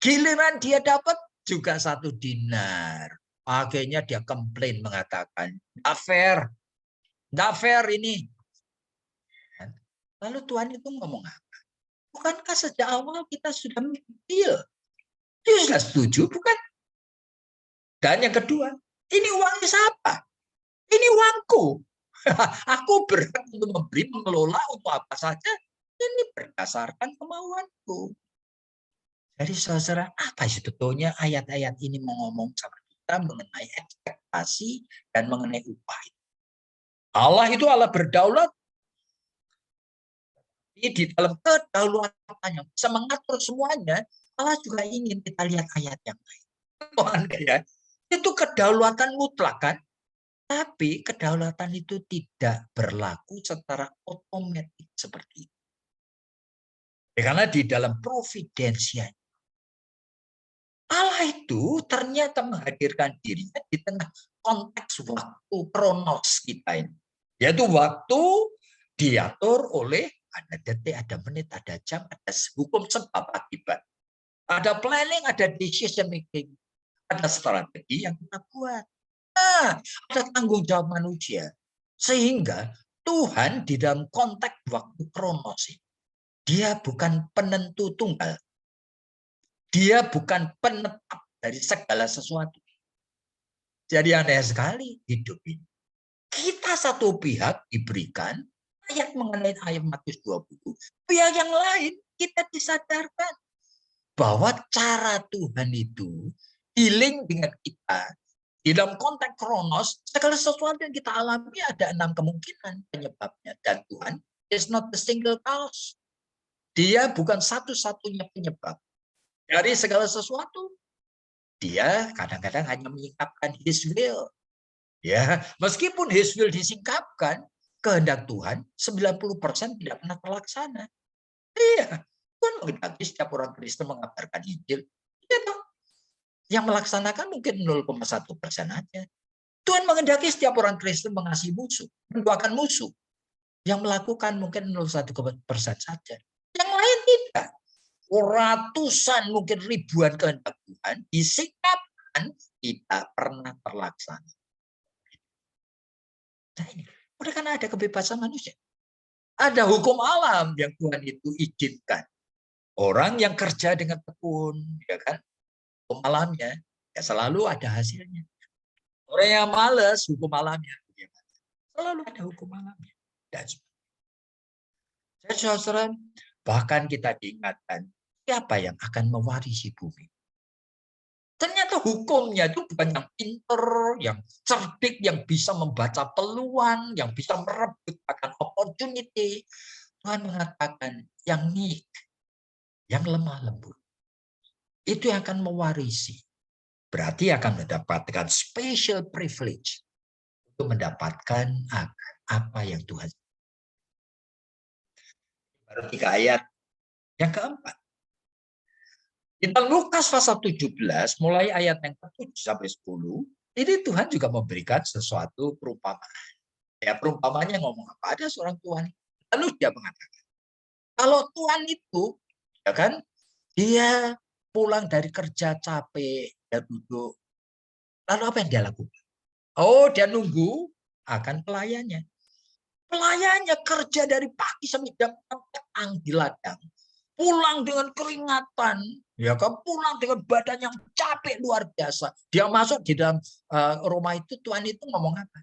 Giliran dia dapat juga 1 dinar. Akhirnya dia komplain mengatakan, nggak fair ini. Lalu Tuhan itu ngomong apa? Bukankah sejak awal kita sudah deal? Dia sudah setuju, bukan? Dan yang kedua, ini uangnya siapa? Ini uangku. Aku berhak untuk memberi, mengelola untuk apa saja. Ini berdasarkan kemauanku. Jadi saudara, apa sebetulnya ayat-ayat ini mau ngomong sama kita mengenai ekspektasi dan mengenai upah? Allah itu Allah berdaulat. Di dalam kedaulatannya bisa mengatur semuanya. Allah juga ingin kita lihat ayat yang lain. Ya, itu kedaulatan mutlak kan? Tapi kedaulatan itu tidak berlaku secara otomatis seperti itu. Karena di dalam providensia Allah itu ternyata menghadirkan dirinya di tengah konteks waktu kronos kita ini. Yaitu waktu diatur oleh ada detik, ada menit, ada jam, ada hukum sebab akibat. Ada planning, ada decision making. Ada strategi yang kita buat. Nah, ada tanggung jawab manusia. Sehingga Tuhan di dalam konteks waktu kronos ini, dia bukan penentu tunggal. Dia bukan penetap dari segala sesuatu. Jadi aneh sekali hidup ini. Kita satu pihak diberikan ayat mengenai ayat Matius 20. Pihak yang lain kita disadarkan bahwa cara Tuhan itu dealing dengan kita. Di dalam konteks kronos, segala sesuatu yang kita alami ada 6 kemungkinan penyebabnya. Dan Tuhan is not the single cause. Dia bukan satu-satunya penyebab. Dari segala sesuatu, dia kadang-kadang hanya menyingkapkan his will. Ya, meskipun his will disingkapkan, kehendak Tuhan 90% tidak pernah terlaksana. Iya, Tuhan menghendaki setiap orang Kristen mengabarkan Injil. Iya toh. Yang melaksanakan mungkin 0,1% aja. Tuhan menghendaki setiap orang Kristen mengasihi musuh, mendoakan musuh. Yang melakukan mungkin 0,1% saja. Yang lain tidak. Ratusan mungkin ribuan kehendak Tuhan disikapkan tidak pernah terlaksana. Nah ini, udah karena ada kebebasan manusia. Ada hukum alam yang Tuhan itu izinkan. Orang yang kerja dengan tekun, ya kan, hukum alamnya ya selalu ada hasilnya. Orang yang malas, hukum alamnya selalu ada hukum alamnya. Dan jadi saudara, bahkan kita diingatkan siapa yang akan mewarisi bumi. Ternyata hukumnya itu bukan yang pinter, yang cerdik, yang bisa membaca peluang, yang bisa merebut akan opportunity. Tuhan mengatakan yang meek, yang lemah lembut. Itu yang akan mewarisi. Berarti akan mendapatkan special privilege untuk mendapatkan apa yang Tuhan. Baru 3 ayat. Yang keempat. Di dalam Lukas pasal 17, mulai ayat yang ke-7 sampai 10, ini Tuhan juga memberikan sesuatu perumpamaan. Ya, perumpamannya ngomong apa? Ada seorang Tuhan. Lalu dia mengatakan, kalau Tuhan itu, ya kan, dia pulang dari kerja capek, dia duduk. Lalu apa yang dia lakukan? Oh, dia nunggu akan pelayannya. Pelayannya kerja dari pagi sampai jam 6 petang di ladang. pulang dengan keringatan, ya kan, pulang dengan badan yang capek luar biasa. Dia masuk di dalam rumah itu, Tuhan itu ngomong apa?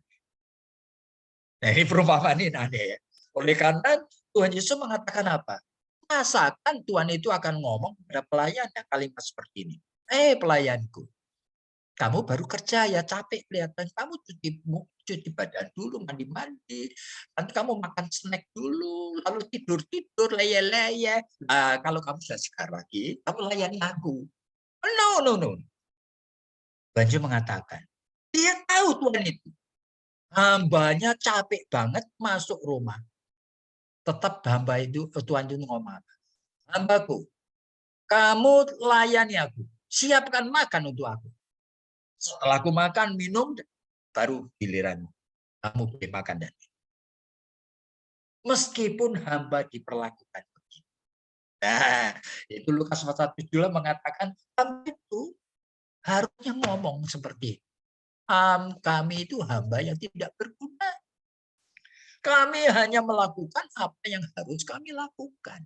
Nah, ini perumpamaan ini aneh ya. Oleh karena Tuhan Yesus mengatakan apa? Masakan Tuhan itu akan ngomong kepada pelayannya kalimat seperti ini. Pelayanku, kamu baru kerja ya capek kelihatan. Kamu cuci badan dulu, mandi-mandi. Nanti kamu makan snack dulu, lalu tidur-tidur, leye-leye. Nah, kalau kamu sudah segar lagi, kamu layani aku. No, no, no. Banjo mengatakan, dia tahu Tuhan itu. Hambanya capek banget masuk rumah. Tetap hamba itu, Tuhan itu ngomong, hambaku, kamu layani aku. Siapkan makan untuk aku. Setelah aku makan, minum, baru giliranmu. Kamu boleh makan dan minum. Meskipun hamba diperlakukan begitu. Nah, itu Lukas pasal 7 mengatakan, hamba itu harusnya ngomong seperti itu. Kami itu hamba yang tidak berguna. Kami hanya melakukan apa yang harus kami lakukan.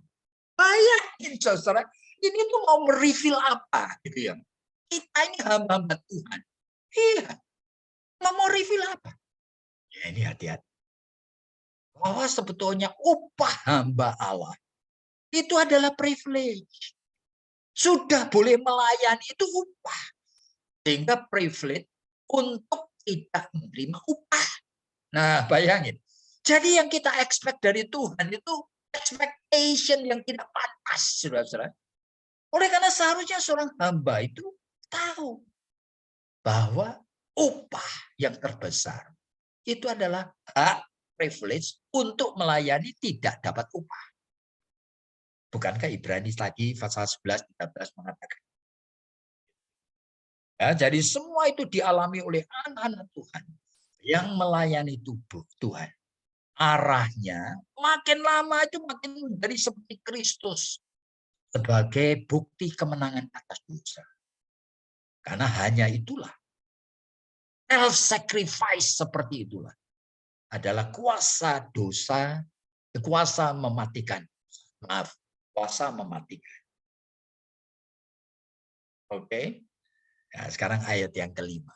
Bayangin, saudara, ini tuh mau mereveal apa gitu ya? Kita ini hamba-hamba Tuhan. Iya, mau reveal apa? Ya, ini hati-hati. Bahwa sebetulnya upah hamba Allah itu adalah privilege. Sudah boleh melayani itu upah. Sehingga privilege untuk tidak menerima upah. Nah, bayangin. Jadi yang kita expect dari Tuhan itu expectation yang tidak pantas, saudara-saudara. Oleh karena seharusnya seorang hamba itu tahu bahwa upah yang terbesar itu adalah hak privilege untuk melayani tidak dapat upah. Bukankah Ibrani lagi pasal 11-13 mengatakan. Ya, jadi semua itu dialami oleh anak-anak Tuhan yang melayani tubuh Tuhan. Arahnya makin lama itu makin menjadi seperti Kristus sebagai bukti kemenangan atas dosa. Karena hanya itulah self-sacrifice seperti itulah adalah kuasa dosa, kuasa mematikan. Maaf, kuasa mematikan. Oke. Nah, sekarang ayat yang kelima.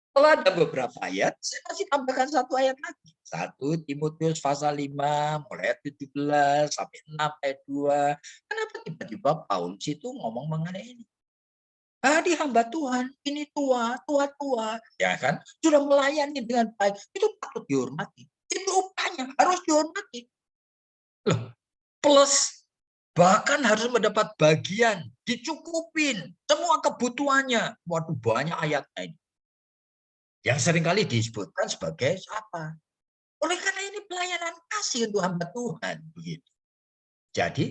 Setelah ada beberapa ayat, saya masih tambahkan satu ayat lagi. 1 Timotius pasal 5, mulai ayat 17 sampai 6 ayat 2. Kenapa tiba-tiba Paulus itu ngomong mengenai ini? Di hamba Tuhan, ini tua, ya kan? Sudah melayani dengan baik, itu patut dihormati. Itu upahnya harus dihormati. Loh, plus bahkan harus mendapat bagian, dicukupin semua kebutuhannya. Waduh, banyak ayatnya ini. Yang seringkali disebutkan sebagai apa? Oleh karena ini pelayanan kasih untuk hamba Tuhan. Begitu. Jadi,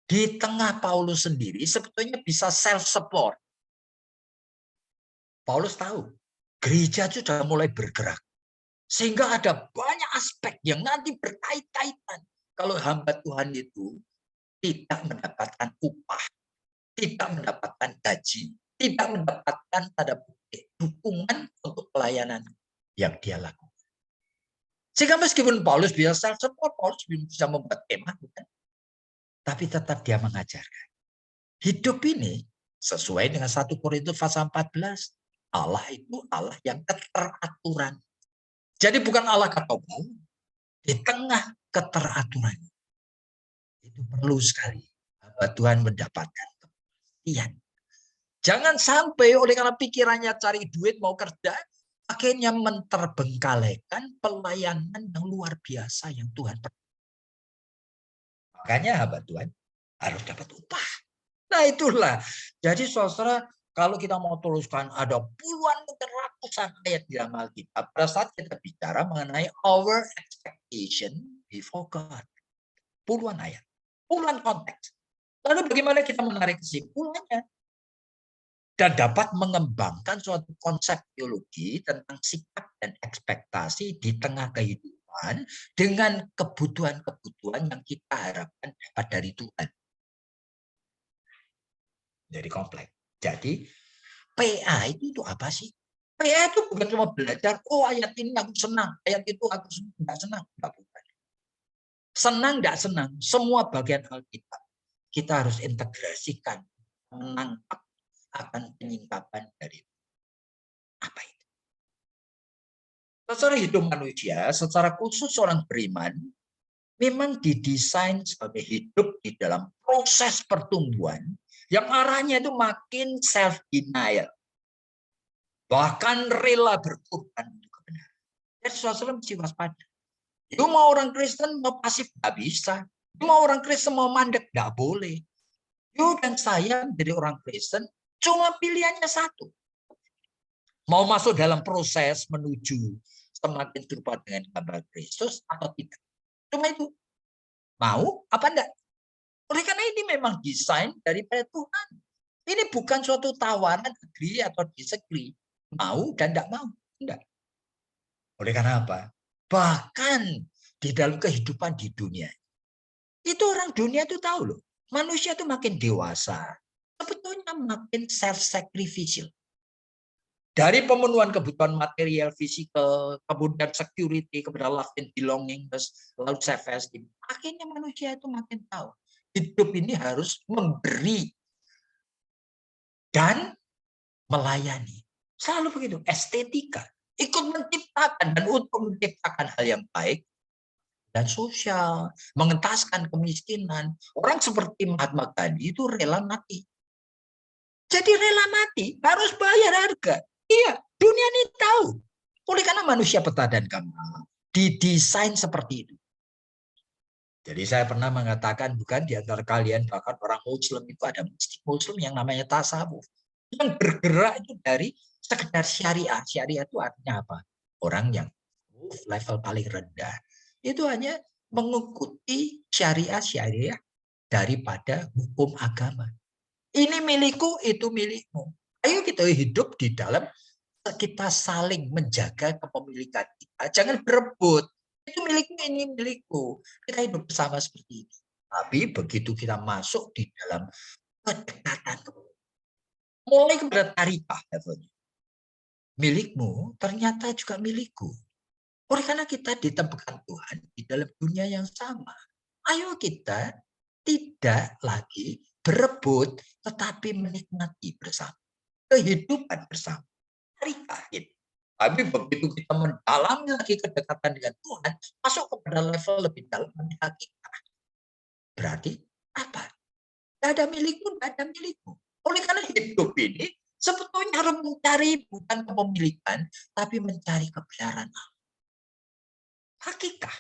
di tengah Paulus sendiri sebetulnya bisa self-support. Paulus tahu, gereja sudah mulai bergerak. Sehingga ada banyak aspek yang nanti berkait-kaitan. Kalau hamba Tuhan itu tidak mendapatkan upah, tidak mendapatkan gaji, tidak mendapatkan tanda bukti dukungan untuk pelayanan yang dia lakukan. Sehingga meskipun Paulus bisa self-support, Paulus bisa membuat kemah, bukan? Tapi tetap dia mengajarkan. Hidup ini sesuai dengan 1 Korintus pasal 14. Allah itu Allah yang keteraturan. Jadi bukan Allah kacau balau. Di tengah keteraturan. Itu perlu sekali hamba Tuhan mendapatkan kepastian. Jangan sampai oleh karena pikirannya cari duit mau kerja, akhirnya menterbengkalaikan pelayanan yang luar biasa yang Tuhan. Makanya hamba Tuhan harus dapat upah. Nah itulah. Jadi saudara, kalau kita mau teruskan ada puluhan mungkin ratusan ayat di dalam Alkitab. Pada saat kita bicara mengenai our expectation before God. Puluhan ayat. Puluhan konteks. Lalu bagaimana kita menarik kesimpulannya? Dan dapat mengembangkan suatu konsep teologi tentang sikap dan ekspektasi di tengah kehidupan dengan kebutuhan-kebutuhan yang kita harapkan dapat dari Tuhan. Jadi kompleks. Jadi PA itu apa sih? PA itu bukan cuma belajar, oh ayat ini aku senang, ayat itu aku tidak senang. Senang, tidak senang, semua bagian Alkitab kita harus integrasikan, menangkap akan penyingkapan dari apa itu. Secara hidup manusia, secara khusus orang beriman, memang didesain sebagai hidup di dalam proses pertumbuhan yang arahnya itu makin self-denial. Bahkan rela berkorban untuk kebenaran. Jadi saudara mesti waspada. Itu mau orang Kristen mau pasif nggak bisa. Itu mau orang Kristen mau mandek nggak boleh. You dan saya menjadi orang Kristen cuma pilihannya satu. Mau masuk dalam proses menuju semakin serupa dengan gambar Kristus atau tidak. Cuma itu. Mau apa enggak? Oleh karena ini memang desain daripada Tuhan. Ini bukan suatu tawaran agree atau disagree. Mau dan enggak mau. Enggak. Oleh karena apa? Bahkan di dalam kehidupan di dunia. Itu orang dunia itu tahu loh. Manusia itu makin dewasa. Sebetulnya makin self-sacrificial. Dari pemenuhan kebutuhan material, fisikal, kemudian security, kepada love and belonging, lalu self-esteem. Akhirnya manusia itu makin tahu. Hidup ini harus memberi dan melayani. Selalu begitu. Estetika. Ikut menciptakan dan untuk menciptakan hal yang baik dan sosial. Mengentaskan kemiskinan. Orang seperti Mahatma Gandhi itu rela mati. Jadi rela mati harus bayar harga. Iya, dunia ini tahu. Oleh karena manusia peta dan gambar didesain seperti itu. Jadi saya pernah mengatakan bukan di antara kalian bahkan orang Muslim itu ada Muslim yang namanya tasawuf. Yang bergerak itu dari sekedar syariah. Syariah itu artinya apa? Orang yang level paling rendah. Itu hanya mengikuti syariah daripada hukum agama. Ini milikku, itu milikmu. Ayo kita hidup di dalam kita saling menjaga kepemilikan kita. Jangan berebut. Itu milikmu, ini milikku. Kita hidup bersama seperti ini. Tapi begitu kita masuk di dalam kedekatan, mulai kepada tarikah levelnya. Milikmu ternyata juga milikku. Oleh karena kita ditempatkan Tuhan di dalam dunia yang sama. Ayo kita tidak lagi berebut, tetapi menikmati bersama. Kehidupan bersama. Tarikah gitu. Tapi begitu kita mendalami lagi kedekatan dengan Tuhan, masuk kepada level lebih dalam hakikah. Berarti apa? Tidak ada milikmu, tidak ada milikmu. Oleh karena hidup ini sebetulnya harus mencari bukan kepemilikan, tapi mencari kebenaran Allah. Hakikah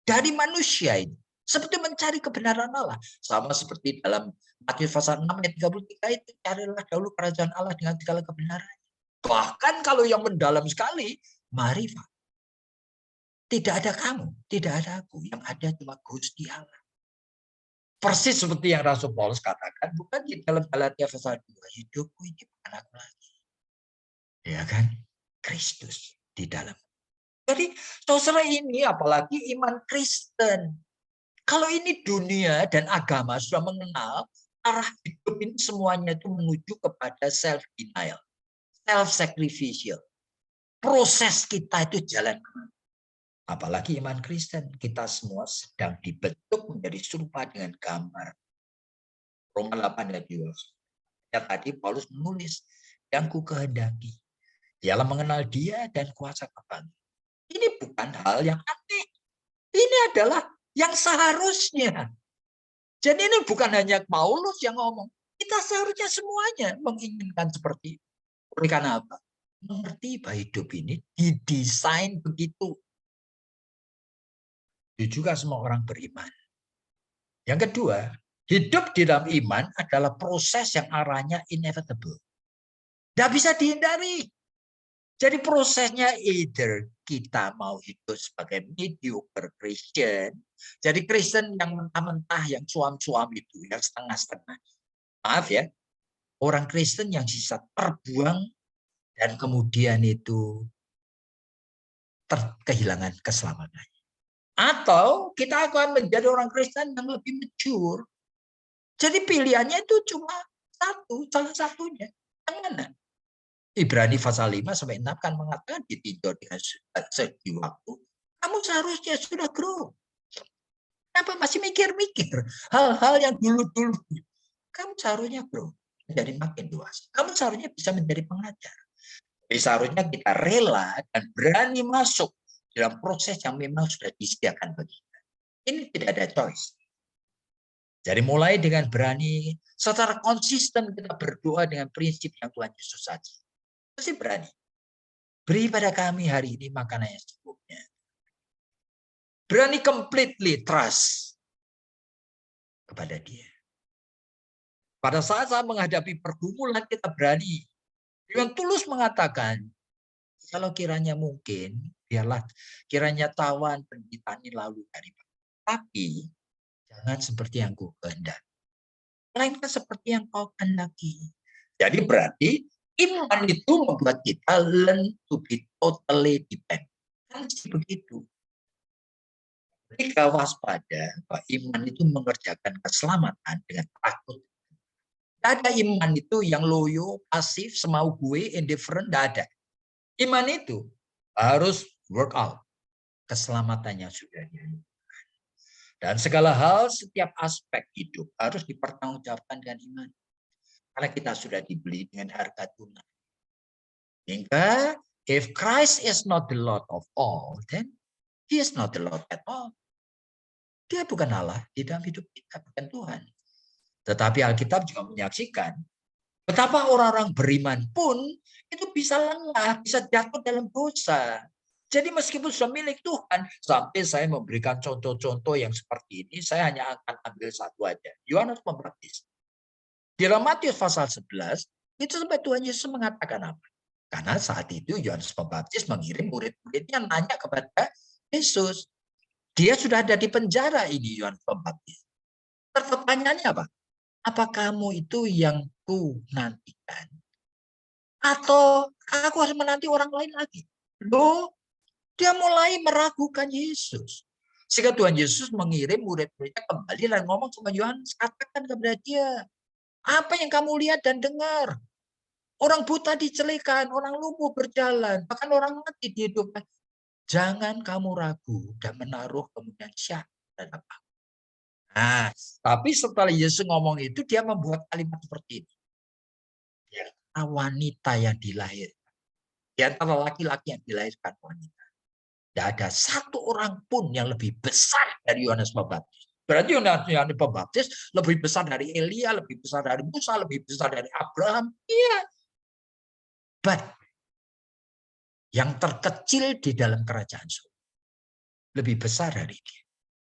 dari manusia ini. Seperti mencari kebenaran Allah. Sama seperti dalam Matius pasal 6 ayat 33 itu, carilah dahulu kerajaan Allah dengan segala kebenaran. Bahkan kalau yang mendalam sekali, marifat. Tidak ada kamu, tidak ada aku. Yang ada cuma Gusti Allah. Persis seperti yang Rasul Paulus katakan, bukan di dalam Galatia pasal 2, hidupku ini bukan aku lagi. Ya kan? Kristus di dalam. Jadi saudara ini apalagi iman Kristen. Kalau ini dunia dan agama sudah mengenal, arah hidup ini semuanya itu menuju kepada self-denial. Self-sacrificial. Proses kita itu jalan. Apalagi iman Kristen. Kita semua sedang dibentuk menjadi serupa dengan gambar. Roma 8 ayat 2. Ya, tadi Paulus menulis, yang ku kehendaki ialah mengenal dia dan kuasa kebangkitan. Ini bukan hal yang aneh. Ini adalah yang seharusnya. Jadi ini bukan hanya Paulus yang ngomong. Kita seharusnya semuanya menginginkan seperti itu. Oleh karena apa? Mengerti bahwa hidup ini didesain begitu. Itu juga semua orang beriman. Yang kedua, hidup di dalam iman adalah proses yang arahnya inevitable. Tidak bisa dihindari. Jadi prosesnya either kita mau hidup sebagai mediocre Christian. Jadi Kristen yang mentah-mentah, yang suam-suam itu, yang setengah-setengah. Maaf ya, orang Kristen yang sisa terbuang dan kemudian itu kehilangan keselamatannya. Atau kita akan menjadi orang Kristen yang lebih mature. Jadi pilihannya itu cuma satu, salah satunya. Yang mana? Ibrani pasal 5 sampai 6 kan mengatakan ditinjau dengan segi waktu, kamu seharusnya sudah grow. Kenapa masih mikir-mikir hal-hal yang dulu-dulu? Kamu seharusnya menjadi makin dewasa. Kamu seharusnya bisa menjadi pengajar. Jadi seharusnya kita rela dan berani masuk dalam proses yang memang sudah disediakan bagi kita. Ini tidak ada choice. Jadi mulai dengan berani, secara konsisten kita berdoa dengan prinsip yang Tuhan Yesus saja. Pasti berani. Beri pada kami hari ini makanan yang secukupnya. Berani completely trust kepada Dia. Pada saat saya menghadapi pergumulan, kita berani dengan tulus mengatakan, kalau kiranya mungkin, biarlah kiranya tawan penderitaan ini lalu dari tapi jangan seperti yang ku kehendaki, melainkan seperti yang kau kehendaki. Jadi berarti iman itu membuat kita learn to be totally depend. Kan begitu. Ketika waspada, bahwa iman itu mengerjakan keselamatan dengan takut. Tidak ada iman itu yang loyo, pasif, semau gue, indifferent, tidak ada. Iman itu harus work out. Keselamatannya sudah dilakukan. Dan segala hal, setiap aspek hidup harus dipertanggungjawabkan dengan iman. Karena kita sudah dibeli dengan harga tunai. Hingga, if Christ is not the Lord of all, then He is not the Lord at all. Dia bukan Allah di dalam hidup kita, bukan Tuhan. Tetapi Alkitab juga menyaksikan betapa orang-orang beriman pun itu bisa lengah, bisa jatuh dalam dosa. Jadi meskipun sudah milik Tuhan, sampai saya memberikan contoh-contoh yang seperti ini, saya hanya akan ambil satu aja. Yohanes Pembaptis. Di dalam Matius pasal 11, itu sampai Tuhan Yesus mengatakan apa? Karena saat itu Yohanes Pembaptis mengirim murid-muridnya nanya kepada Yesus. Dia sudah ada di penjara ini, Yohanes Pembaptis. Pertanyaannya apa? Apa kamu itu yang ku nantikan? Atau aku harus menanti orang lain lagi? Loh, dia mulai meragukan Yesus. Sehingga Tuhan Yesus mengirim murid-muridnya kembali dan ngomong sama Yohanes, katakan kepada dia, apa yang kamu lihat dan dengar? Orang buta dicelikan, orang lumpuh berjalan, bahkan orang mati dihidupkan. Jangan kamu ragu dan menaruh kemudian syak dan apa. Nah, tapi setelah Yesus ngomong itu, dia membuat kalimat seperti ini. Ya, wanita yang dilahirkan. Di antara laki-laki yang dilahirkan wanita. Tidak ada satu orang pun yang lebih besar dari Yohanes Pembaptis. Berarti Yohanes Pembaptis lebih besar dari Elia, lebih besar dari Musa, lebih besar dari Abraham. Iya. But yang terkecil di dalam kerajaan surga lebih besar dari dia.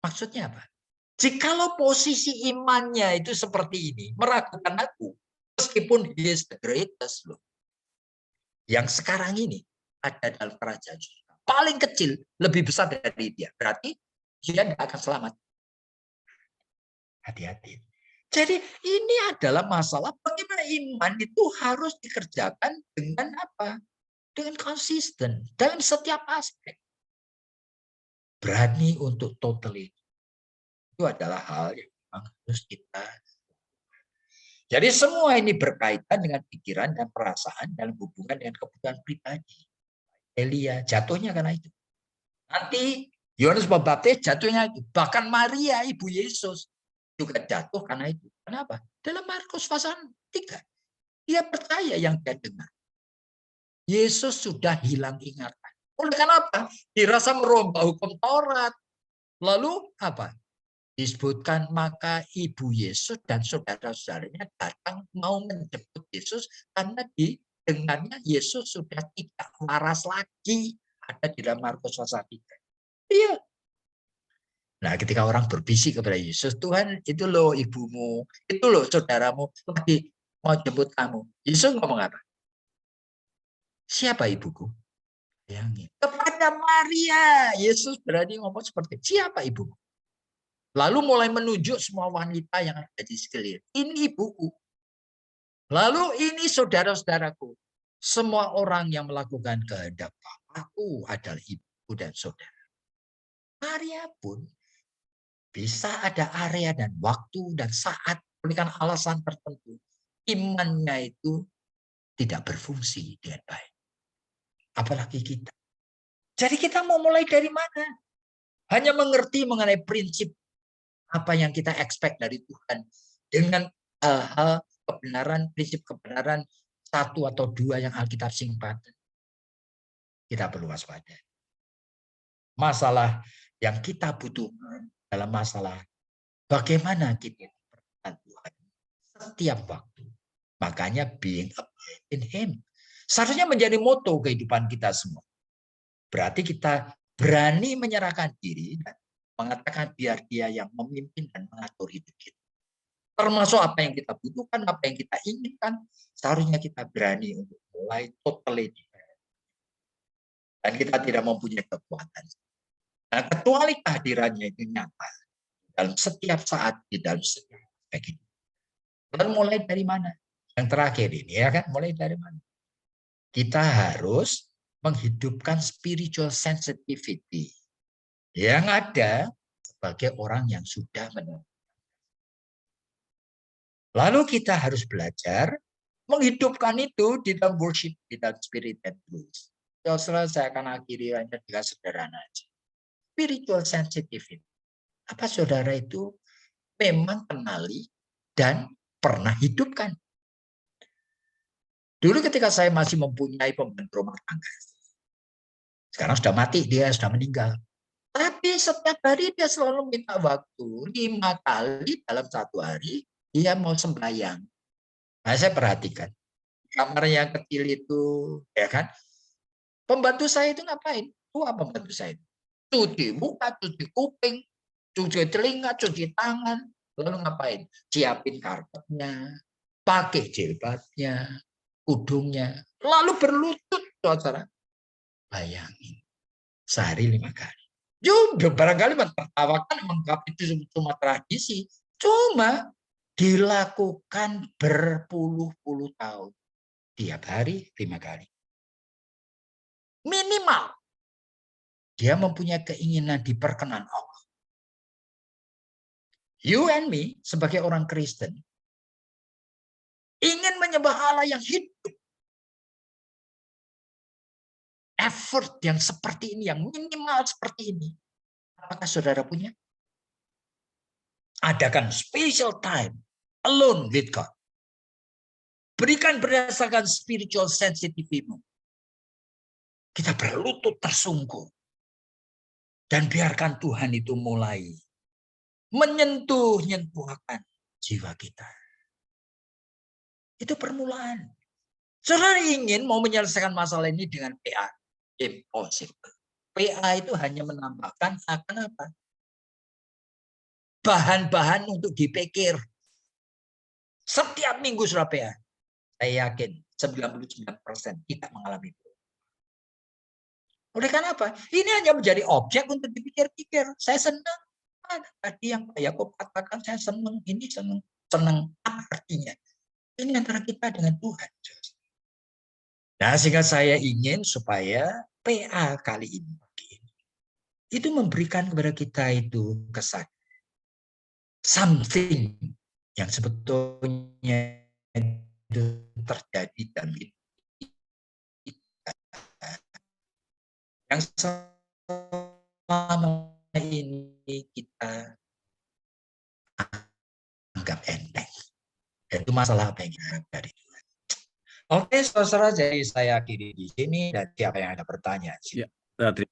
Maksudnya apa? Jikalau posisi imannya itu seperti ini, meragukan aku, meskipun he is the greatest loh. Yang sekarang ini ada dalam kerajaan surga. Paling kecil, lebih besar dari dia. Berarti dia tidak akan selamat. Hati-hati. Jadi ini adalah masalah bagaimana iman itu harus dikerjakan dengan apa? Dengan konsisten dalam setiap aspek. Berani untuk totally. Itu adalah hal yang memang harus kita. Jadi semua ini berkaitan dengan pikiran dan perasaan dalam hubungan dengan kebutuhan pribadi. Elia jatuhnya karena itu. Nanti Yohanes Pembaptis jatuhnya itu. Bahkan Maria ibu Yesus juga jatuh karena itu. Kenapa? Dalam Markus pasal 3. Dia percaya yang dia dengar. Yesus sudah hilang ingatan. Oleh karena apa? Dirasa merombak hukum Taurat. Lalu apa? Disebutkan maka ibu Yesus dan saudara-saudaranya datang mau menjemput Yesus karena didengarnya Yesus sudah tidak waras lagi. Ada di dalam Markus pasal 3. Iya. Nah, ketika orang berbisik kepada Yesus, Tuhan itu loh ibumu, itu loh saudaramu lagi mau jemput kamu. Yesus ngomong apa? Siapa ibuku? Bayangin. Kepada Maria, Yesus berani ngomong seperti siapa ibuku? Lalu mulai menunjuk semua wanita yang ada di sekeliling. Ini ibuku. Lalu ini saudara-saudaraku. Semua orang yang melakukan kehendak Bapakku adalah ibuku dan saudara. Maria pun bisa ada area dan waktu dan saat berikan alasan tertentu. Imannya itu tidak berfungsi dengan baik. Apalagi kita. Jadi kita mau mulai dari mana? Hanya mengerti mengenai prinsip apa yang kita expect dari Tuhan dengan hal-hal kebenaran, prinsip kebenaran satu atau dua yang Alkitab simpan. Kita perlu waspada. Masalah yang kita butuhkan dalam masalah bagaimana kita diperhatikan Tuhan setiap waktu. Makanya being abide in Him. Seharusnya menjadi moto kehidupan kita semua. Berarti kita berani menyerahkan diri dan mengatakan biar Dia yang memimpin dan mengatur hidup kita. Termasuk apa yang kita butuhkan, apa yang kita inginkan, seharusnya kita berani untuk mulai totally depend. Dan kita tidak mempunyai kekuatan. Nah, kecuali kehadirannya itu nyata dalam setiap saat, di dalam setiap aspek hidup. Dan mulai dari mana? Yang terakhir ini ya kan, mulai dari mana? Kita harus menghidupkan spiritual sensitivity yang ada sebagai orang yang sudah menerima. Lalu kita harus belajar menghidupkan itu di dalam worship, di dalam spirit and truth. Saudara, saya akan akhiri hanya dengan sederhana aja. Spiritual sensitivity. Apa saudara itu memang kenali dan pernah hidupkan? Dulu ketika saya masih mempunyai pembantu rumah tangga, sekarang sudah mati, dia sudah meninggal. Tapi setiap hari dia selalu minta waktu 5 kali dalam 1 hari dia mau sembahyang. Nah, saya perhatikan kamar yang kecil itu, ya kan? Pembantu saya itu ngapain? Tua pembantu saya. Cuci muka, cuci kuping, cuci telinga, cuci tangan. Lalu ngapain? Siapin karpetnya, pakai jilbabnya, kudungnya. Lalu berlutut, saudara. Bayangin, sehari 5 kali. Juga barangkali menertawakan menganggap itu cuma tradisi. Cuma dilakukan berpuluh-puluh tahun. Tiap hari 5 kali. Minimal. Dia mempunyai keinginan diperkenan Allah. You and me, sebagai orang Kristen, ingin menyembah Allah yang hidup. Effort yang seperti ini, yang minimal seperti ini. Apakah saudara punya? Adakan special time alone with God. Berikan berdasarkan spiritual sensitivity-mu. Kita berlutut tersungkur. Dan biarkan Tuhan itu mulai menyentuh-nyentuhkan jiwa kita. Itu permulaan. Saudara ingin mau menyelesaikan masalah ini dengan PA. Impossible. PA itu hanya menambahkan akan apa? Bahan-bahan untuk dipikir. Setiap minggu sudah PA. Saya yakin 99% tidak mengalami itu. Oleh karena apa? Ini hanya menjadi objek untuk dipikir-pikir. Saya senang. Tadi yang Pak Yakob katakan, saya senang. Ini senang. Senang apa artinya? Ini antara kita dengan Tuhan. Nah, sehingga saya ingin supaya PA kali ini itu memberikan kepada kita itu kesan something yang sebetulnya itu terjadi dalam hidup kita, yang selama ini kita anggap enteng. Itu masalah apa yang kita dari Tuhan. Oke, saudara, jadi saya akhiri di sini dan siapa yang ada pertanyaan? Ya, terima kasih.